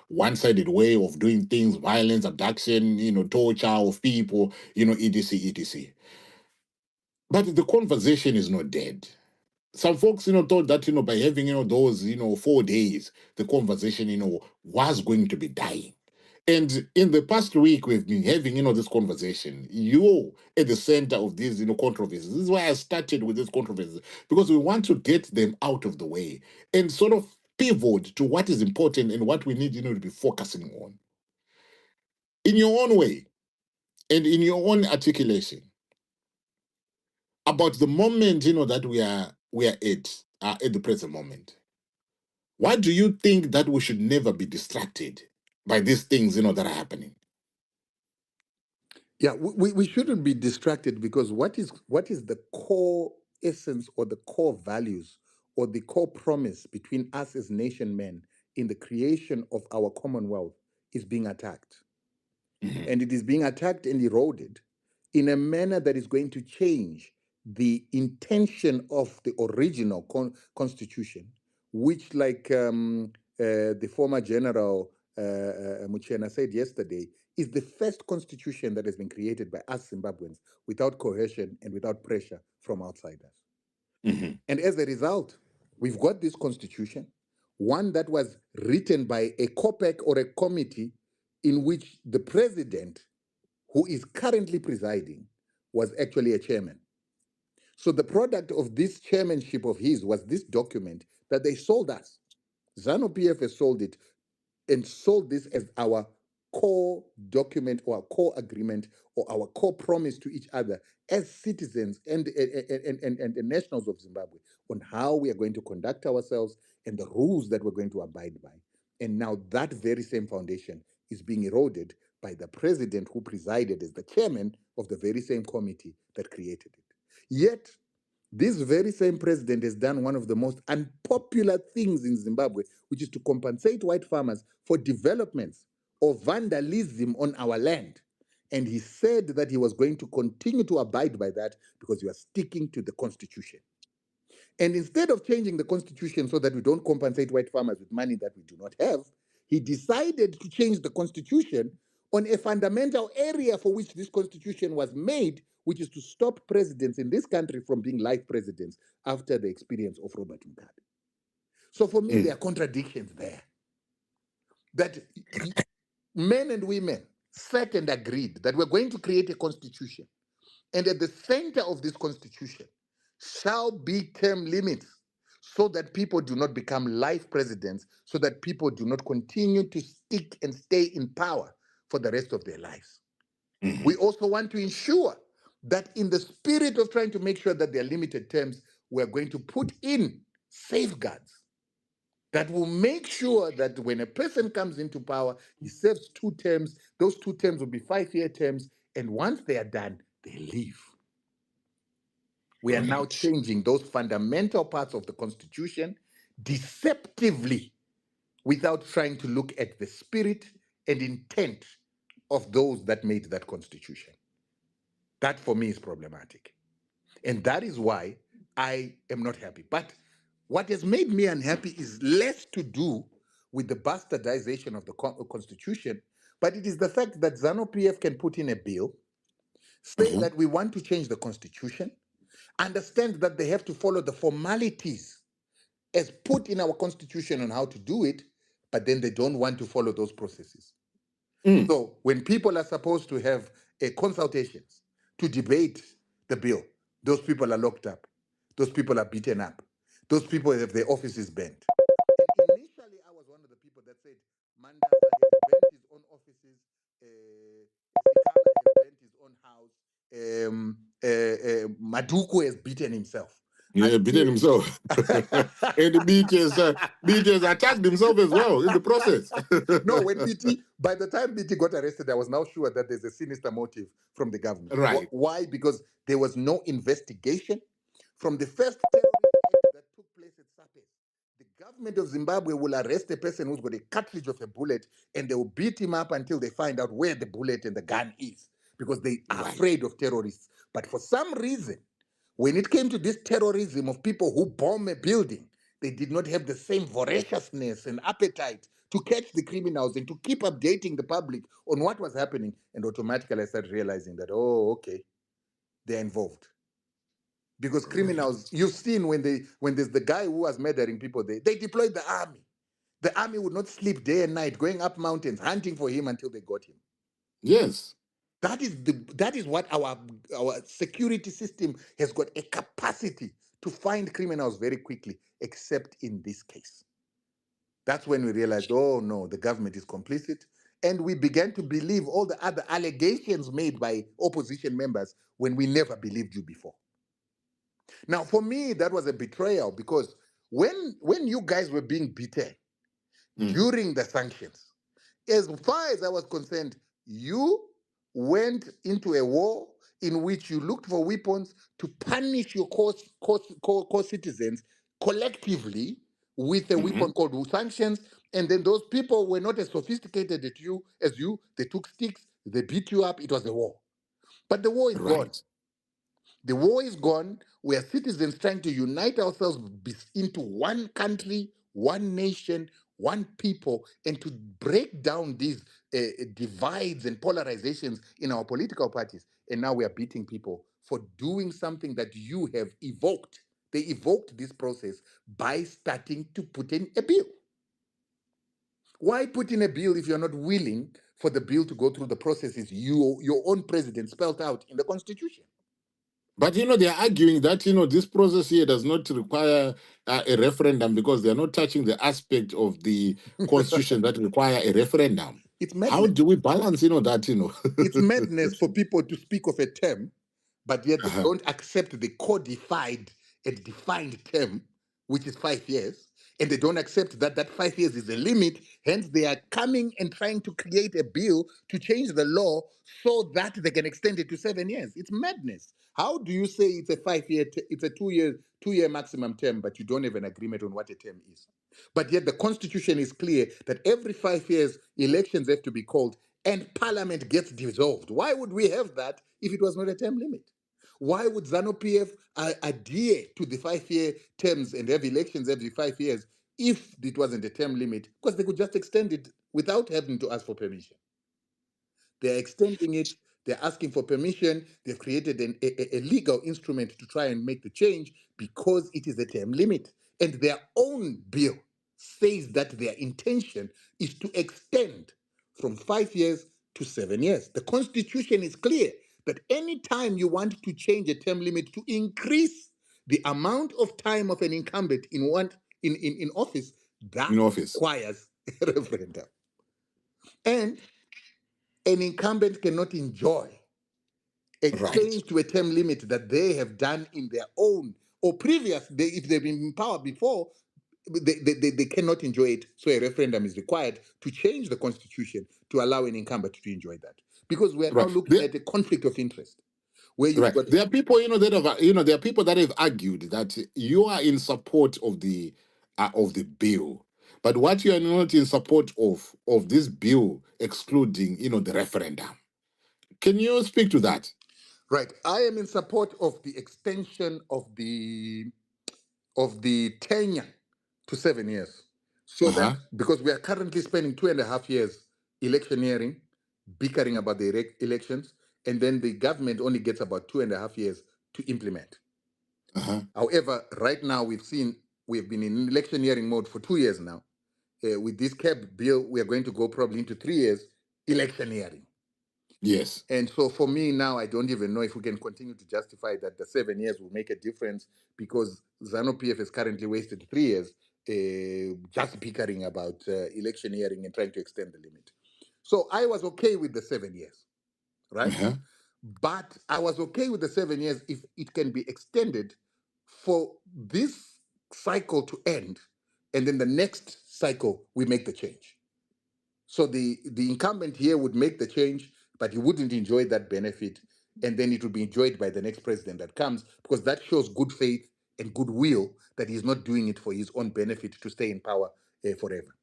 one-sided way of doing things, violence, abduction, torture of people, etc., etc. But the conversation is not dead. Some folks, thought that, by having, those, 4 days, the conversation, was going to be dying. And in the past week, we've been having, this conversation. You at the center of these, controversies. This is why I started with this controversies, because we want to get them out of the way and sort of pivot to what is important and what we need, to be focusing on. In your own way and in your own articulation about the moment, that we are at the present moment. Why do you think that we should never be distracted by these things, that are happening? Yeah, we shouldn't be distracted because what is the core essence or the core values or the core promise between us as nation men in the creation of our commonwealth is being attacked. Mhm. And it is being attacked and eroded in a manner that is going to change the intention of the original constitution, which, like the former general Muchena said yesterday, is the first constitution that has been created by us Zimbabweans without coercion and without pressure from outsiders. Mhm. And as a result, we've got this constitution, one that was written by a COPEC or a committee in which the president, who is currently presiding, was actually a chairman. So the product of this chairmanship of his was this document that they sold us. ZANU-PF has sold it and sold this as our core document or our core agreement or our core promise to each other as citizens and nationals of Zimbabwe on how we are going to conduct ourselves and the rules that we're going to abide by. And now that very same foundation is being eroded by the president who presided as the chairman of the very same committee that created it. Yet, this very same president has done one of the most unpopular things in Zimbabwe, which is to compensate white farmers for developments or vandalism on our land. And he said that he was going to continue to abide by that because he was sticking to the constitution. And instead of changing the constitution so that we don't compensate white farmers with money that we do not have, he decided to change the constitution on a fundamental area for which this constitution was made, which is to stop presidents in this country from being life presidents after the experience of Robert Mugabe. So for me, there are contradictions there. That men and women sat and agreed that we're going to create a constitution. And at the center of this constitution shall be term limits so that people do not become life presidents, so that people do not continue to stick and stay in power for the rest of their lives. Mhm. We also want to ensure that in the spirit of trying to make sure that they're limited terms, we're going to put in safeguards that will make sure that when a person comes into power, he serves 2 terms. Those 2 terms will be 5-year terms. And once they are done, they leave. We are now Right. changing those fundamental parts of the Constitution deceptively without trying to look at the spirit and intent of those that made that Constitution. That for me is problematic. And that is why I am not happy. But what has made me unhappy is less to do with the bastardization of the Constitution, but it is the fact that ZANU-PF can put in a bill, say Mhm. that we want to change the Constitution, understand that they have to follow the formalities as put in our Constitution on how to do it, but then they don't want to follow those processes. Mm. So when people are supposed to have consultations to debate the bill, those people are locked up. Those people are beaten up. Those people have their offices burnt. And initially, I was one of the people that said Mandaza has burnt his own offices, Sikala has burnt his own house, Maduku has beaten himself. Yeah, beating Until himself. And the BT has attacked himself as well in the process. no, when BT, by the time BT got arrested, I was now sure that there's a sinister motive from the government. Right. Why? Because there was no investigation from the first terrorist act that took place at Sapes. The government of Zimbabwe will arrest a person who's got a cartridge of a bullet and they will beat him up until they find out where the bullet and the gun is because they are Right. afraid of terrorists. But for some reason, when it came to this terrorism of people who bomb a building, they did not have the same voraciousness and appetite to catch the criminals and to keep updating the public on what was happening. And automatically I started realizing that, oh, okay, they're involved. Because criminals, Right. you've seen when there's the guy who was murdering people, they deployed the army. The army would not sleep day and night, going up mountains, hunting for him until they got him. Yes. That is what our security system has got a capacity to find criminals very quickly, except in this case. That's when we realized, oh no, the government is complicit. And we began to believe all the other allegations made by opposition members when we never believed you before. Now, for me, that was a betrayal because when you guys were being beaten Mm. during the sanctions, as far as I was concerned, you went into a war in which you looked for weapons to punish your co-citizens collectively with a Mhm. weapon called sanctions. And then those people were not as sophisticated as you. They took sticks, they beat you up. It was a war. But the war is gone. Right. The war is gone. We are citizens trying to unite ourselves into one country, one nation, one people, and to break down these divides and polarizations in our political parties. And now we are beating people for doing something that you have evoked. They evoked this process by starting to put in a bill. Why put in a bill if you're not willing for the bill to go through the processes your own president spelled out in the constitution? But they are arguing that this process here does not require a referendum because they are not touching the aspect of the constitution that require a referendum. It's How madness. do we balance that? It's madness for people to speak of a term, but yet they Uh-huh. don't accept the codified and defined term, which is 5 years, and they don't accept that that 5 years is a limit. Hence, they are coming and trying to create a bill to change the law so that they can extend it to 7 years. It's madness. How do you say it's a 5 year, it's a 2 year maximum term, but you don't have an agreement on what a term is? But yet the constitution is clear that every 5 years elections have to be called and parliament gets dissolved. Why would we have that if it was not a term limit? Why would ZANU PF adhere to the 5 year terms and have elections every 5 years if it wasn't a term limit? Because they could just extend it without having to ask for permission. They're extending it. They're asking for permission. They've created a legal instrument to try and make the change because it is a term limit. And their own bill says that their intention is to extend from 5 years to 7 years. The Constitution is clear that any time you want to change a term limit to increase the amount of time of an incumbent in office, that In office. requires a referendum. And an incumbent cannot enjoy a Right. change to a term limit that they have done in their own or previous. If they've been in power before, they cannot enjoy it. So a referendum is required to change the constitution to allow an incumbent to enjoy that. Because we are now Right. looking at a conflict of interest where you've Right. got There are people, there are people that have argued that you are in support of the bill, but what you are not in support of this bill excluding, the referendum. Can you speak to that? right. I am in support of the extension of the tenure to 7 years. So that Uh-huh. because we are currently spending 2.5 years electioneering, bickering about the elections, and then the government only gets about 2.5 years to implement. Uh-huh. However, right now we've been in electioneering mode for 2 years now. With this CAB bill, we are going to go probably into 3 years electioneering. Yes. And so for me now, I don't even know if we can continue to justify that the 7 years will make a difference because ZANU PF has currently wasted 3 years just bickering about electioneering and trying to extend the limit. So I was okay with the 7 years, right? Uh-huh. But I was okay with the 7 years if it can be extended for this cycle to end, and then the next cycle we make the change. So the incumbent here would make the change, but he wouldn't enjoy that benefit, and then it would be enjoyed by the next president that comes because that shows good faith and goodwill that he's not doing it for his own benefit to stay in power forever.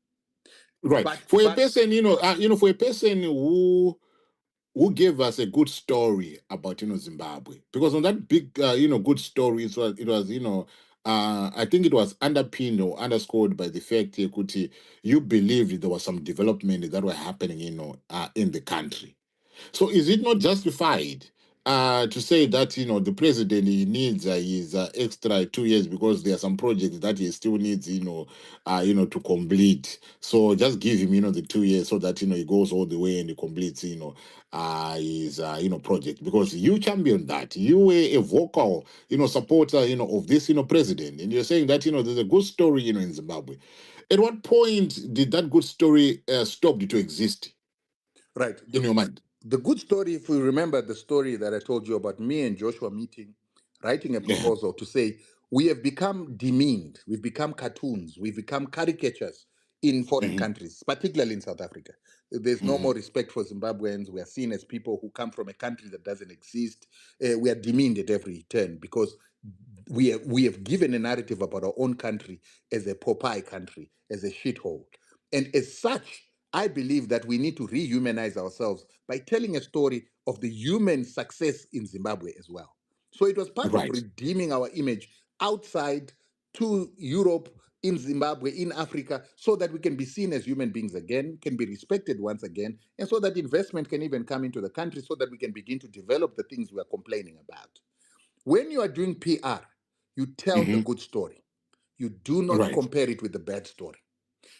Right. For a But person, for a person who gave us a good story about Zimbabwe, because on that big good story, it was I think it was underpinned or underscored by the fact Kuti, you believed there was some development that were happening in the country. So is it not justified to say that the president he needs his extra 2 years because there are some projects that he still needs to complete. So just give him the 2 years so that he goes all the way and he completes his project, because you champion that. You were a vocal supporter of this president, and you're saying that there's a good story in Zimbabwe. At what point did that good story stop to exist right, in your mind? the good story, if we remember the story that I told you about me and Joshua meeting, writing a Yeah. proposal to say we have become demeaned, we've become cartoons, we've become caricatures in foreign Mhm. countries, particularly in South Africa. There's no Mhm. more respect for Zimbabweans. We are seen as people who come from a country that doesn't exist. We are demeaned at every turn because we have given a narrative about our own country as a Popeye country, as a shithole. And as such, I believe that we need to rehumanize ourselves by telling a story of the human success in Zimbabwe as well. So it was part of Right. redeeming our image outside to Europe, in Zimbabwe, in Africa, so that we can be seen as human beings again, can be respected once again, and so that investment can even come into the country so that we can begin to develop the things we are complaining about. When you are doing PR, you tell the Mm-hmm. good story. You do not Right. compare it with the bad story.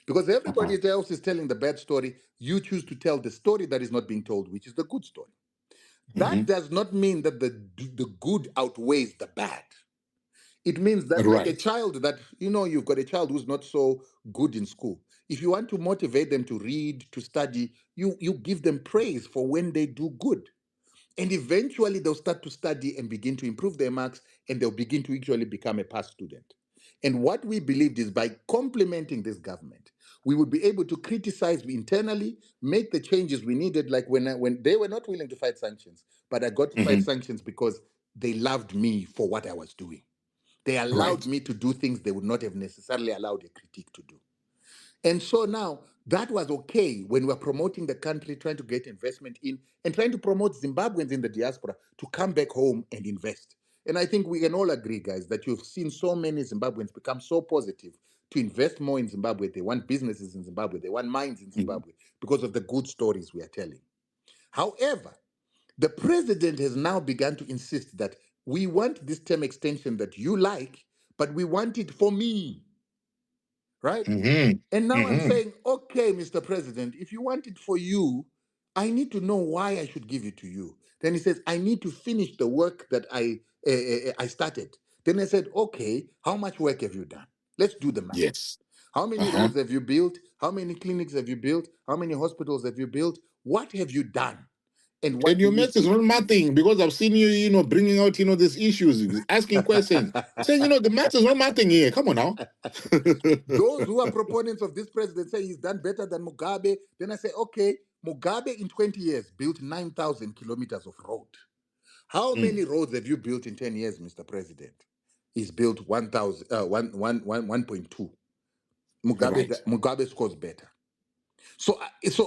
Because Uh-huh. everybody else is telling the bad story, you choose to tell the story that is not being told, which is the good story. Mm-hmm. That does not mean that the good outweighs the bad. It means that, like a Right. child that, you've got a child who's not so good in school. If you want to motivate them to read, to study, you give them praise for when they do good. And eventually they'll start to study and begin to improve their marks, and they'll begin to actually become a pass student. And what we believed is by complementing this government, we would be able to criticize internally, make the changes we needed, like when they were not willing to fight sanctions, but I got to fight Mm-hmm. sanctions because they loved me for what I was doing. They allowed Right. me to do things they would not have necessarily allowed a critique to do. And so now that was okay when we're promoting the country, trying to get investment in, and trying to promote Zimbabweans in the diaspora to come back home and invest. And I think we can all agree, guys, that you've seen so many Zimbabweans become so positive to invest more in Zimbabwe. They want businesses in Zimbabwe, they want mines in Mm-hmm. Zimbabwe because of the good stories we are telling. However, the president has now begun to insist that we want this term extension that you like, but we want it for me, right? Mm-hmm. And now I'm Mm-hmm. saying, okay, Mr. President, if you want it for you, I need to know why I should give it to you. Then he says, I need to finish the work that I started. Then I said, okay, how much work have you done? Let's do the math. Yes. How many Uh-huh. roads have you built? How many clinics have you built? How many hospitals have you built? What have you done? And And what do your you maths is see? not mathing because I've seen you, bringing out, these issues, asking questions, saying, the maths is not mathing here. Come on now. Those who are proponents of this president say he's done better than Mugabe. Then I say, okay, Mugabe in 20 years built 9,000 kilometers of road. How Mm, many roads have you built in 10 years, Mr. President? He's built 1.2. right. Mugabe scores better. So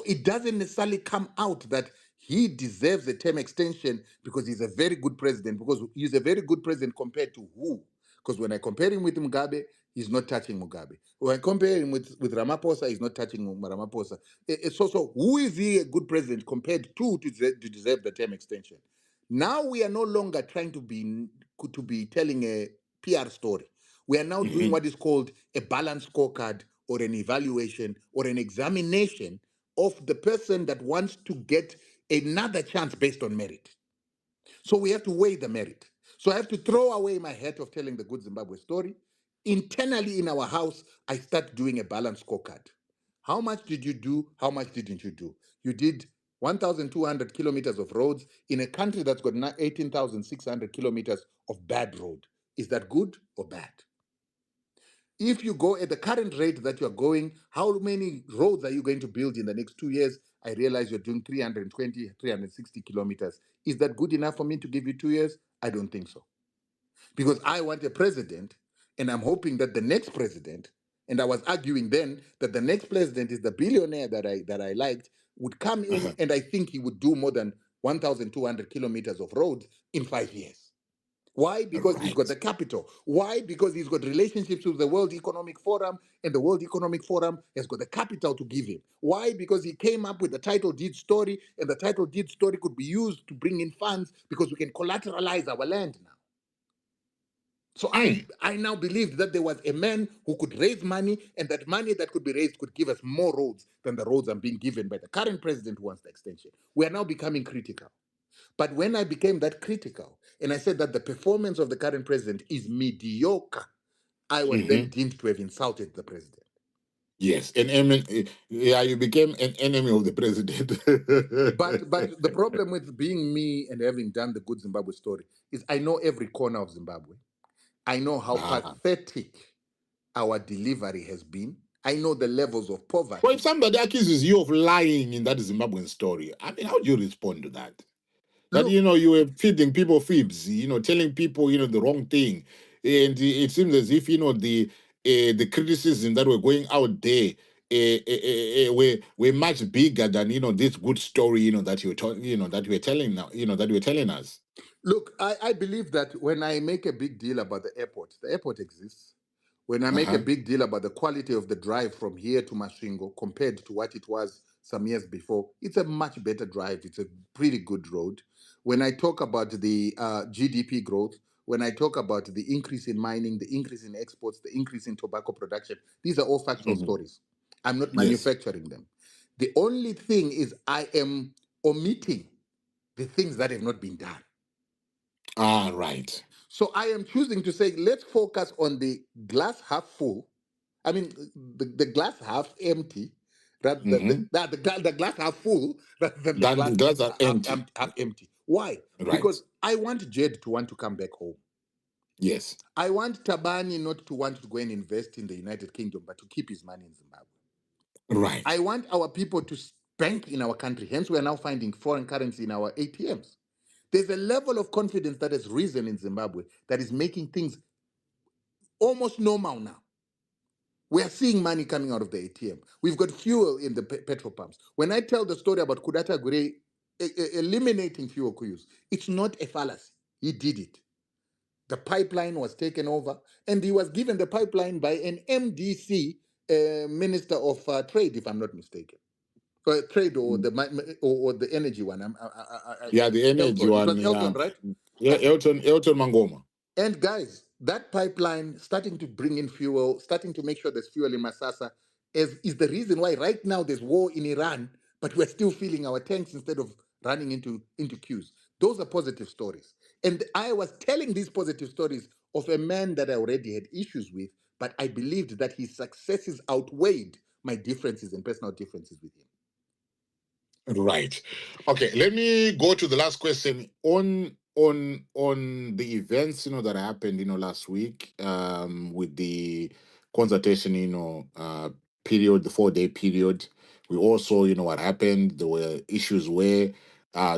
it doesn't necessarily come out that he deserves a term extension because he's a very good president, because he's a very good president compared to who? Because when I compare him with Mugabe, he's not touching Mugabe. When I compare him with Ramaphosa, he's not touching Ramaphosa. So who is he a good president compared to deserve the term extension? Now we are no longer trying to be telling a PR story. We are now doing Mm-hmm. what is called a balanced scorecard or an evaluation or an examination of the person that wants to get another chance based on merit. So we have to weigh the merit. So I have to throw away my hat of telling the good Zimbabwe story. Internally in our house, I start doing a balanced scorecard. How much did you do? How much didn't you do? You did 1,200 kilometers of roads in a country that's got 18,600 kilometers of bad road. Is that good or bad? If you go at the current rate that you're going, how many roads are you going to build in the next 2 years? I realize you're doing 320, 360 kilometers. Is that good enough for me to give you 2 years? I don't think so. Because I want a president, and I'm hoping that the next president, and I was arguing then that the next president is the billionaire that I liked, would come in, Uh-huh. and I think he would do more than 1,200 kilometers of roads in 5 years. Why? Because he's got Right. the capital. Why? Because he's got relationships with the World Economic Forum, and the World Economic Forum has got the capital to give him. Why? Because he came up with the title deed story, and the title deed story could be used to bring in funds because we can collateralize our land now. So Mm, I now believed that there was a man who could raise money, and that money that could be raised could give us more roads than the roads I'm being given by the current president who wants the extension. We are now becoming critical. But when I became that critical and I said that the performance of the current president is mediocre, I was then mm-hmm. deemed to have insulted the president. Yes. Yeah, you became an enemy of the president. But the problem with being me and having done the good Zimbabwe story is I know every corner of Zimbabwe. I know how Ah. pathetic our delivery has been. I know the levels of Well, if poverty. somebody accuses you of lying in that Zimbabwean story, I mean, how do you respond to that? That Look, you were feeding people fibs, telling people the wrong thing, and it seems as if the criticism that were going out there were much bigger than this good story that that you were telling now that you were telling us. look, I believe that when I make a big deal about the airport exists. When I make a Uh-huh. big deal about the quality of the drive from here to Masvingo compared to what it was some years before, it's a much better drive. It's a pretty good road. When I talk about the GDP growth, when I talk about the increase in mining, the increase in exports, the increase in tobacco production, these are all factual Mhm. stories. I'm not Yes. manufacturing them. The only thing is I am omitting the things that have not been done. Ah, right. So I am choosing to say, let's focus on the glass half full. I mean, the glass half empty, rather than Mm-hmm. the glass half full rather than the Then the glass glass are empty. half empty. Why? Right. Because I want Jed to want to come back home. Yes. I want Tabani not to want to go and invest in the United Kingdom, but to keep his money in Zimbabwe. I Right. want our people to bank in our country. Hence, we are now finding foreign currency in our ATMs. There's a level of confidence that has risen in Zimbabwe that is making things almost normal now. We are seeing money coming out of the ATM. We've got fuel in the petrol pumps. When I tell the story about Kudata Gure eliminating fuel queues, it's not a fallacy. He did it. The pipeline was taken over, and he was given the pipeline by an MDC Minister of Trade, if I'm not mistaken. Trade or or the energy one. Yeah, the energy Elton. It one. was Yeah. Elton, right? Yeah, Elton Mangoma. And guys, that pipeline starting to bring in fuel, starting to make sure there's fuel in Masasa, is the reason why right now there's war in Iran, but we're still filling our tanks instead of running into queues. Those are positive stories. And I was telling these positive stories of a man that I already had issues with, but I believed that his successes outweighed my differences and personal differences with him. Right. Okay, let me go to the last question on the events, that happened, last week, with the consultation, period, the 4-day period. We also, what happened. There were issues where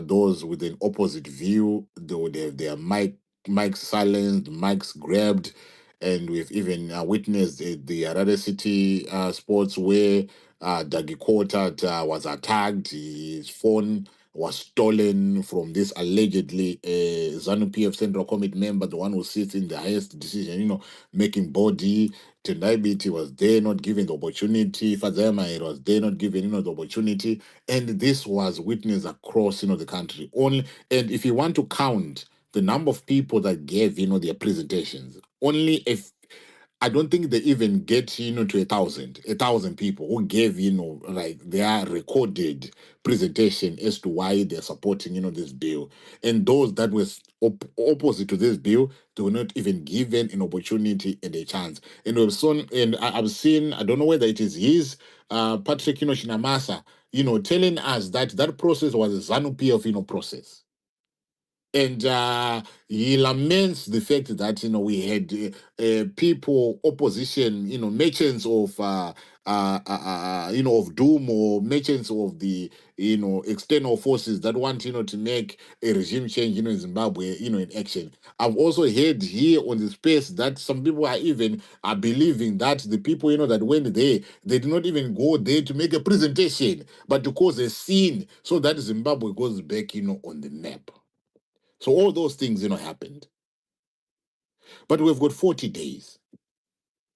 those with an opposite view, they would have their mics silenced, mics grabbed, and we've even witnessed the Harare City sports where Dagi Quartet was attacked. His phone was stolen from this allegedly ZANU PF Central Committee member, the one who sits in the highest decision, making body. Tendaibiti was there, not given the opportunity. Fazema, it was there, not given, the opportunity. And this was witnessed across, the country. Only, and if you want to count the number of people that gave, their presentations, only if I don't think they even get, to a thousand people who gave, like their recorded presentation as to why they're supporting, this bill. And those that were opposite to this bill, they were not even given an opportunity and a chance. And I've seen, I don't know whether it is his, Patrick, Shinamasa, telling us that that process was a ZANU-PF, process. And he laments the fact that we had people, opposition, merchants of of doom, or merchants of the external forces that want to make a regime change in Zimbabwe in action. I've also heard here on the space that some people are believing that the people that went there, they did not even go there to make a presentation, but to cause a scene so that Zimbabwe goes back on the map. So all those things, happened. But we've got 40 days.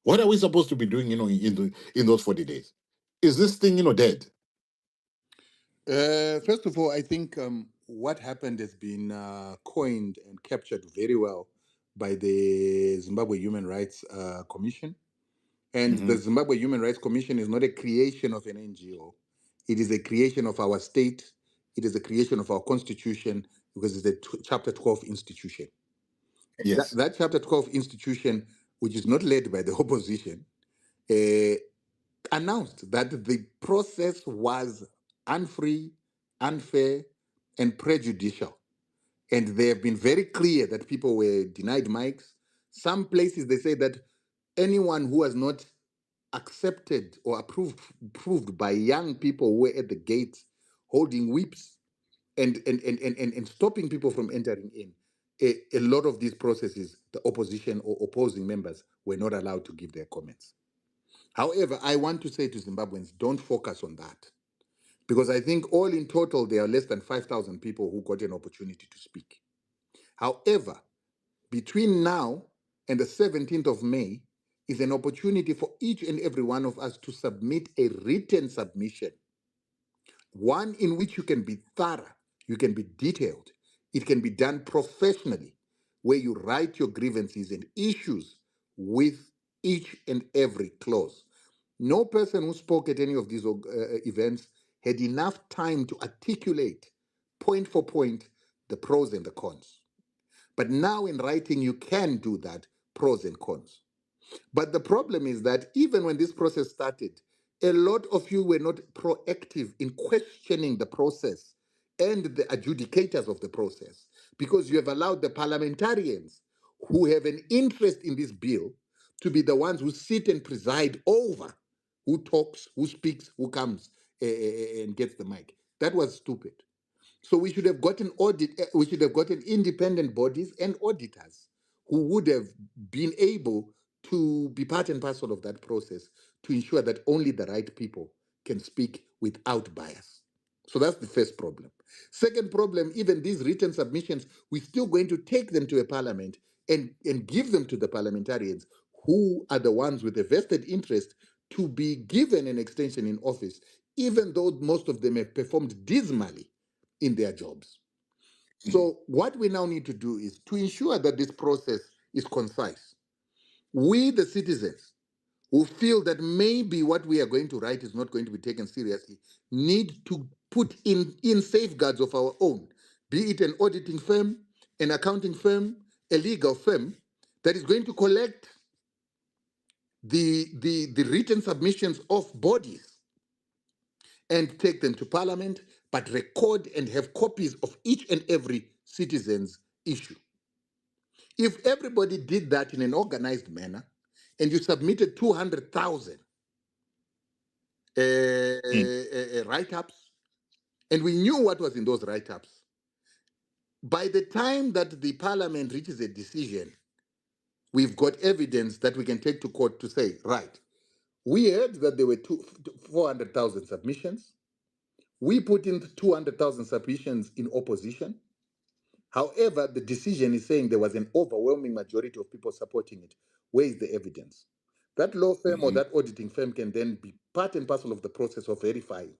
What are we supposed to be doing, in those 40 days? Is this thing, dead? First of all, I think what happened has been coined and captured very well by the Zimbabwe Human Rights Commission. And the Mm-hmm. Zimbabwe Human Rights Commission is not a creation of an NGO. It is a creation of our state. It is a creation of our constitution because it's a Chapter 12 institution. Yes. That Chapter 12 institution, which is not led by the opposition, uh, announced that the process was unfree, unfair, and prejudicial. And they have been very clear that people were denied mics. Some places they say that anyone who was not accepted or approved by young people who were at the gate holding whips and stopping people from entering in. A lot of these processes, the opposition or opposing members were not allowed to give their comments. However, I want to say to Zimbabweans, don't focus on that. Because I think all in total, there are less than 5,000 people who got an opportunity to speak. However, between now and the 17th of May, is an opportunity for each and every one of us to submit a written submission, one in which you can be thorough, you can be detailed, it can be done professionally, where you write your grievances and issues with each and every clause. No person who spoke at any of these events had enough time to articulate point for point the pros and the cons. But now in writing, you can do that, pros and cons. But the problem is that even when this process started, a lot of you were not proactive in questioning the process and the adjudicators of the process, because you have allowed the parliamentarians who have an interest in this bill to be the ones who sit and preside over who talks, who speaks, who comes and gets the mic. That was stupid. So we should have gotten we should have gotten independent bodies and auditors who would have been able to be part and parcel of that process to ensure that only the right people can speak without bias. So that's the first problem. Second problem, even these written submissions, we're still going to take them to a parliament and give them to the parliamentarians who are the ones with a vested interest to be given an extension in office, even though most of them have performed dismally in their jobs. So, what we now need to do is to ensure that this process is concise. We, the citizens, who feel that maybe what we are going to write is not going to be taken seriously, need to put in safeguards of our own, be it an auditing firm, an accounting firm, a legal firm that is going to collect the written submissions of bodies and take them to parliament, but record and have copies of each and every citizen's issue. If everybody did that in an organized manner, and you submitted 200,000 write-ups, and we knew what was in those write-ups, by the time that the parliament reaches a decision, we've got evidence that we can take to court to say, right, we heard that there were 400,000 submissions. We put in 200,000 submissions in opposition. However, the decision is saying there was an overwhelming majority of people supporting it. Where is the evidence? That law firm or that auditing firm can then be part and parcel of the process of verifying.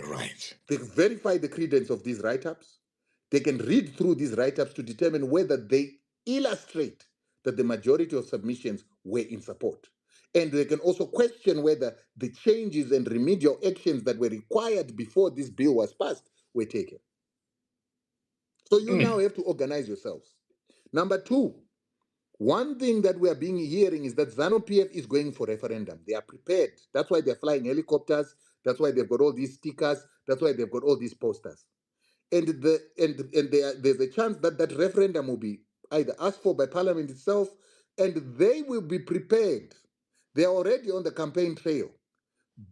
Right. They verify the credence of these write-ups. They can read through these write-ups to determine whether they illustrate that the majority of submissions were in support. And they can also question whether the changes and remedial actions that were required before this bill was passed were taken. So you now have to organize yourselves. Number two, one thing that we are being hearing is that ZANU-PF is going for referendum. They are prepared. That's why they're flying helicopters. That's why they've got all these stickers. That's why they've got all these posters. And there's a chance that that referendum will be either asked for by Parliament itself, and they will be prepared. They are already on the campaign trail,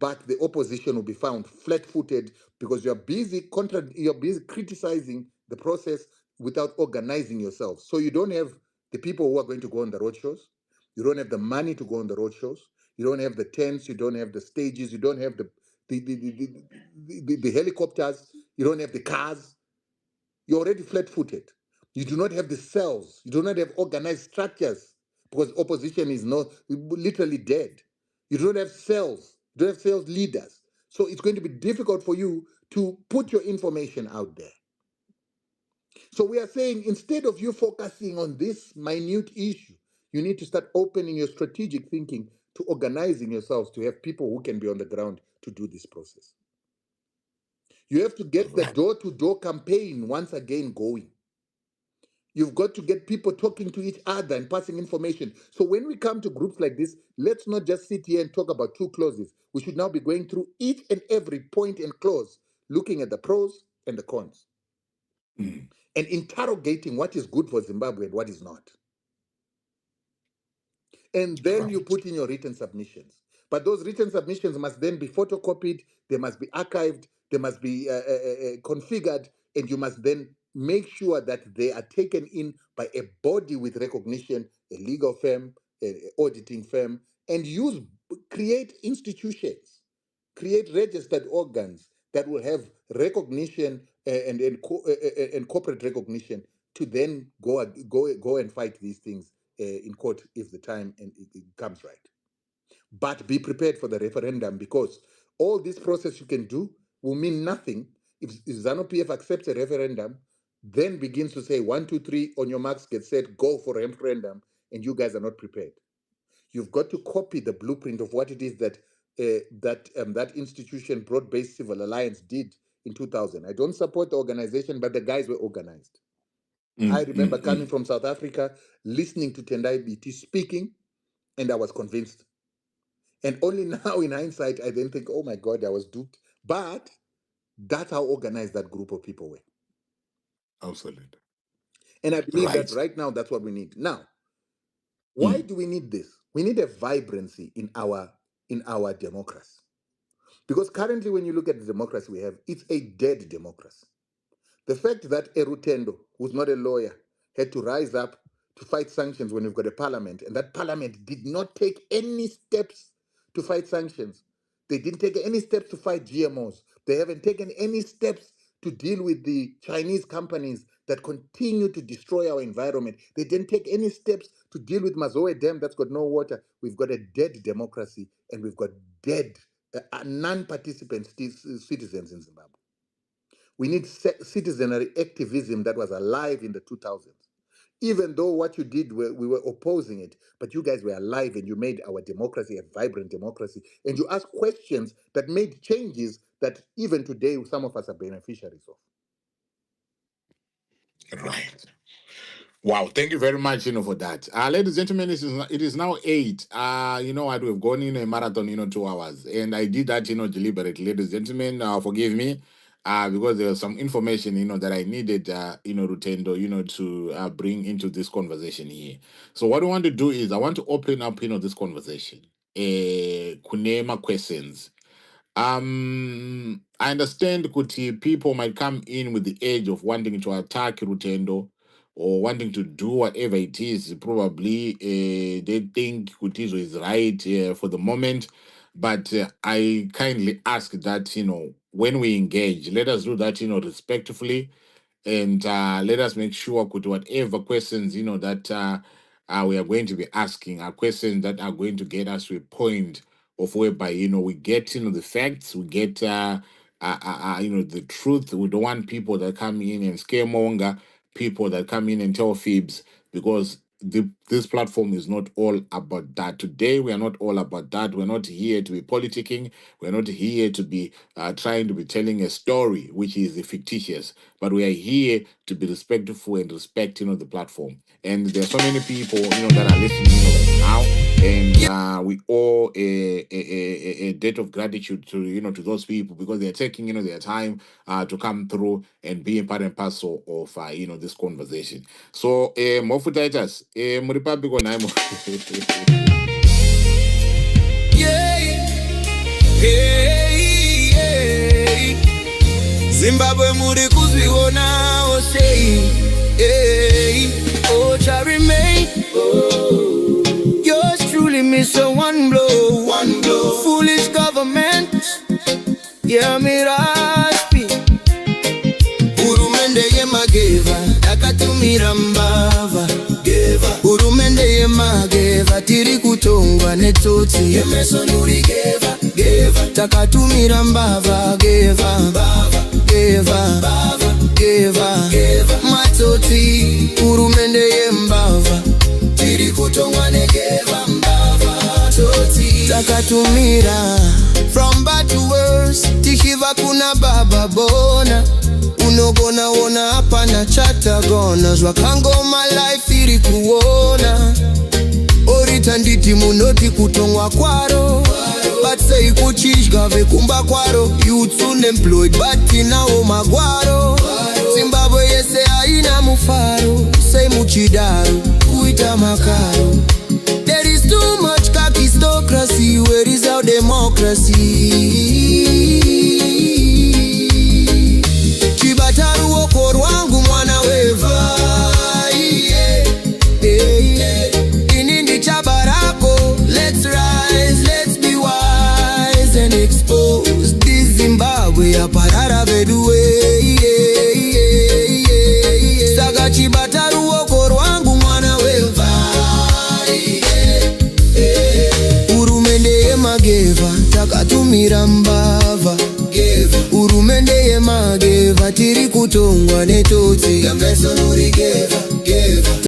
but the opposition will be found flat-footed because you're busy criticizing the process without organizing yourself. So you don't have the people who are going to go on the roadshows. You don't have the money to go on the roadshows. You don't have the tents. You don't have the stages. You don't have the helicopters. You don't have the cars. You're already flat-footed. You do not have the cells. You do not have organized structures because opposition is not literally dead. You don't have cells. You don't have sales leaders. So it's going to be difficult for you to put your information out there. So we are saying instead of you focusing on this minute issue, you need to start opening your strategic thinking to organizing yourselves to have people who can be on the ground to do this process. You have to get the door-to-door campaign once again going. You've got to get people talking to each other and passing information. So when we come to groups like this, let's not just sit here and talk about two clauses. We should now be going through each and every point and clause, looking at the pros and the cons, and interrogating what is good for Zimbabwe and what is not. And then you put in your written submissions. But those written submissions must then be photocopied, they must be archived, they must be configured, and you must then make sure that they are taken in by a body with recognition, a legal firm, an auditing firm, and create institutions, create registered organs that will have recognition and corporate recognition to then go and fight these things in court if the time and it comes right. But be prepared for the referendum, because all this process you can do will mean nothing if ZANU-PF accepts a referendum, then begins to say 1, 2, 3 on your marks, get set, go for a referendum, and you guys are not prepared. You've got to copy the blueprint of what it is that that institution, Broad-Based Civil Alliance, did in 2000. I don't support the organization, but the guys were organized. I remember coming from South Africa, listening to Tendai Biti speaking, and I was convinced. And only now, in hindsight, I then think, oh my God, I was duped. But that's how organized that group of people were. Absolutely. And I believe that right now, that's what we need. Now, why do we need this? We need a vibrancy in our democracy. Because currently, when you look at the democracy we have, it's a dead democracy. The fact that a Rutendo, who's not a lawyer, had to rise up to fight sanctions when we've got a parliament, and that parliament did not take any steps to fight sanctions. They didn't take any steps to fight GMOs. They haven't taken any steps to deal with the Chinese companies that continue to destroy our environment. They didn't take any steps to deal with Mazoe Dam that's got no water. We've got a dead democracy, and we've got dead, non-participant citizens in Zimbabwe. We need citizenry activism that was alive in the 2000s. Even though what you did, we were opposing it, but you guys were alive and you made our democracy a vibrant democracy. And you asked questions that made changes that even today some of us are beneficiaries of. Right. Wow, thank you very much, for that. Ladies and gentlemen, it is now 8. You know what, we've gone in a marathon, 2 hours. And I did that, deliberately. Ladies and gentlemen, forgive me, because there was some information, that I needed, Rutendo, to bring into this conversation here. So what I want to do is I want to open up, this conversation. Kunema questions. I understand kuti people might come in with the edge of wanting to attack Rutendo or wanting to do whatever it is. Probably they think Kutizo is right for the moment. But I kindly ask that, when we engage, let us do that, respectfully. And let us make sure that whatever questions, that we are going to be asking are questions that are going to get us to a point of whereby, we get, the facts, we get, the truth. We don't want people that come in and scaremonger, people that come in and tell fibs, because this platform is not all about that. Today, we are not all about that. We're not here to be politicking. We're not here to be trying to be telling a story which is fictitious, but we are here to be respectful and respect, the platform. And there are so many people, that are listening now, and we owe a debt of gratitude to, to those people, because they're taking, their time to come through and be a part and parcel of, this conversation. So, Mofutaitas, Muripabigo Naimo. Hey, Zimbabwe muri kuzviona osei. Hey, oh, shall remain. Yours truly, Mr. One Blow. Foolish government. Yeah, me raspi. Urumende yemageva, akatumira mbava. Urumende yemageva, tiri kutongwa netoti. Yemesonuri geva, takatumira mbava. Geva, matoti. Urumende yembava, tiri kutongwa negeva mbava. Toti, takatumira. From bad to worse, tishiva kuna baba bona. Unogona wona hapa na chata gona. Zwakangoma life iri kuona. Orita nditi munoti kutongwa kwaro. But say kuchishga vekumba kwaro. Youths unemployed but inao magwaro. Zimbabwe yese haina mufaro. Say muchidaru, kuita makaro. There is too much kakistocracy. Where is our democracy? Chibataru oko rwangu mwana weva. Inindi chabarako. Let's rise, let's be wise and expose this Zimbabwe aparara bedue. Saga chibataru oko rwangu takatumira mbavha, hurumende yemageva tiri kutongwa netotsi.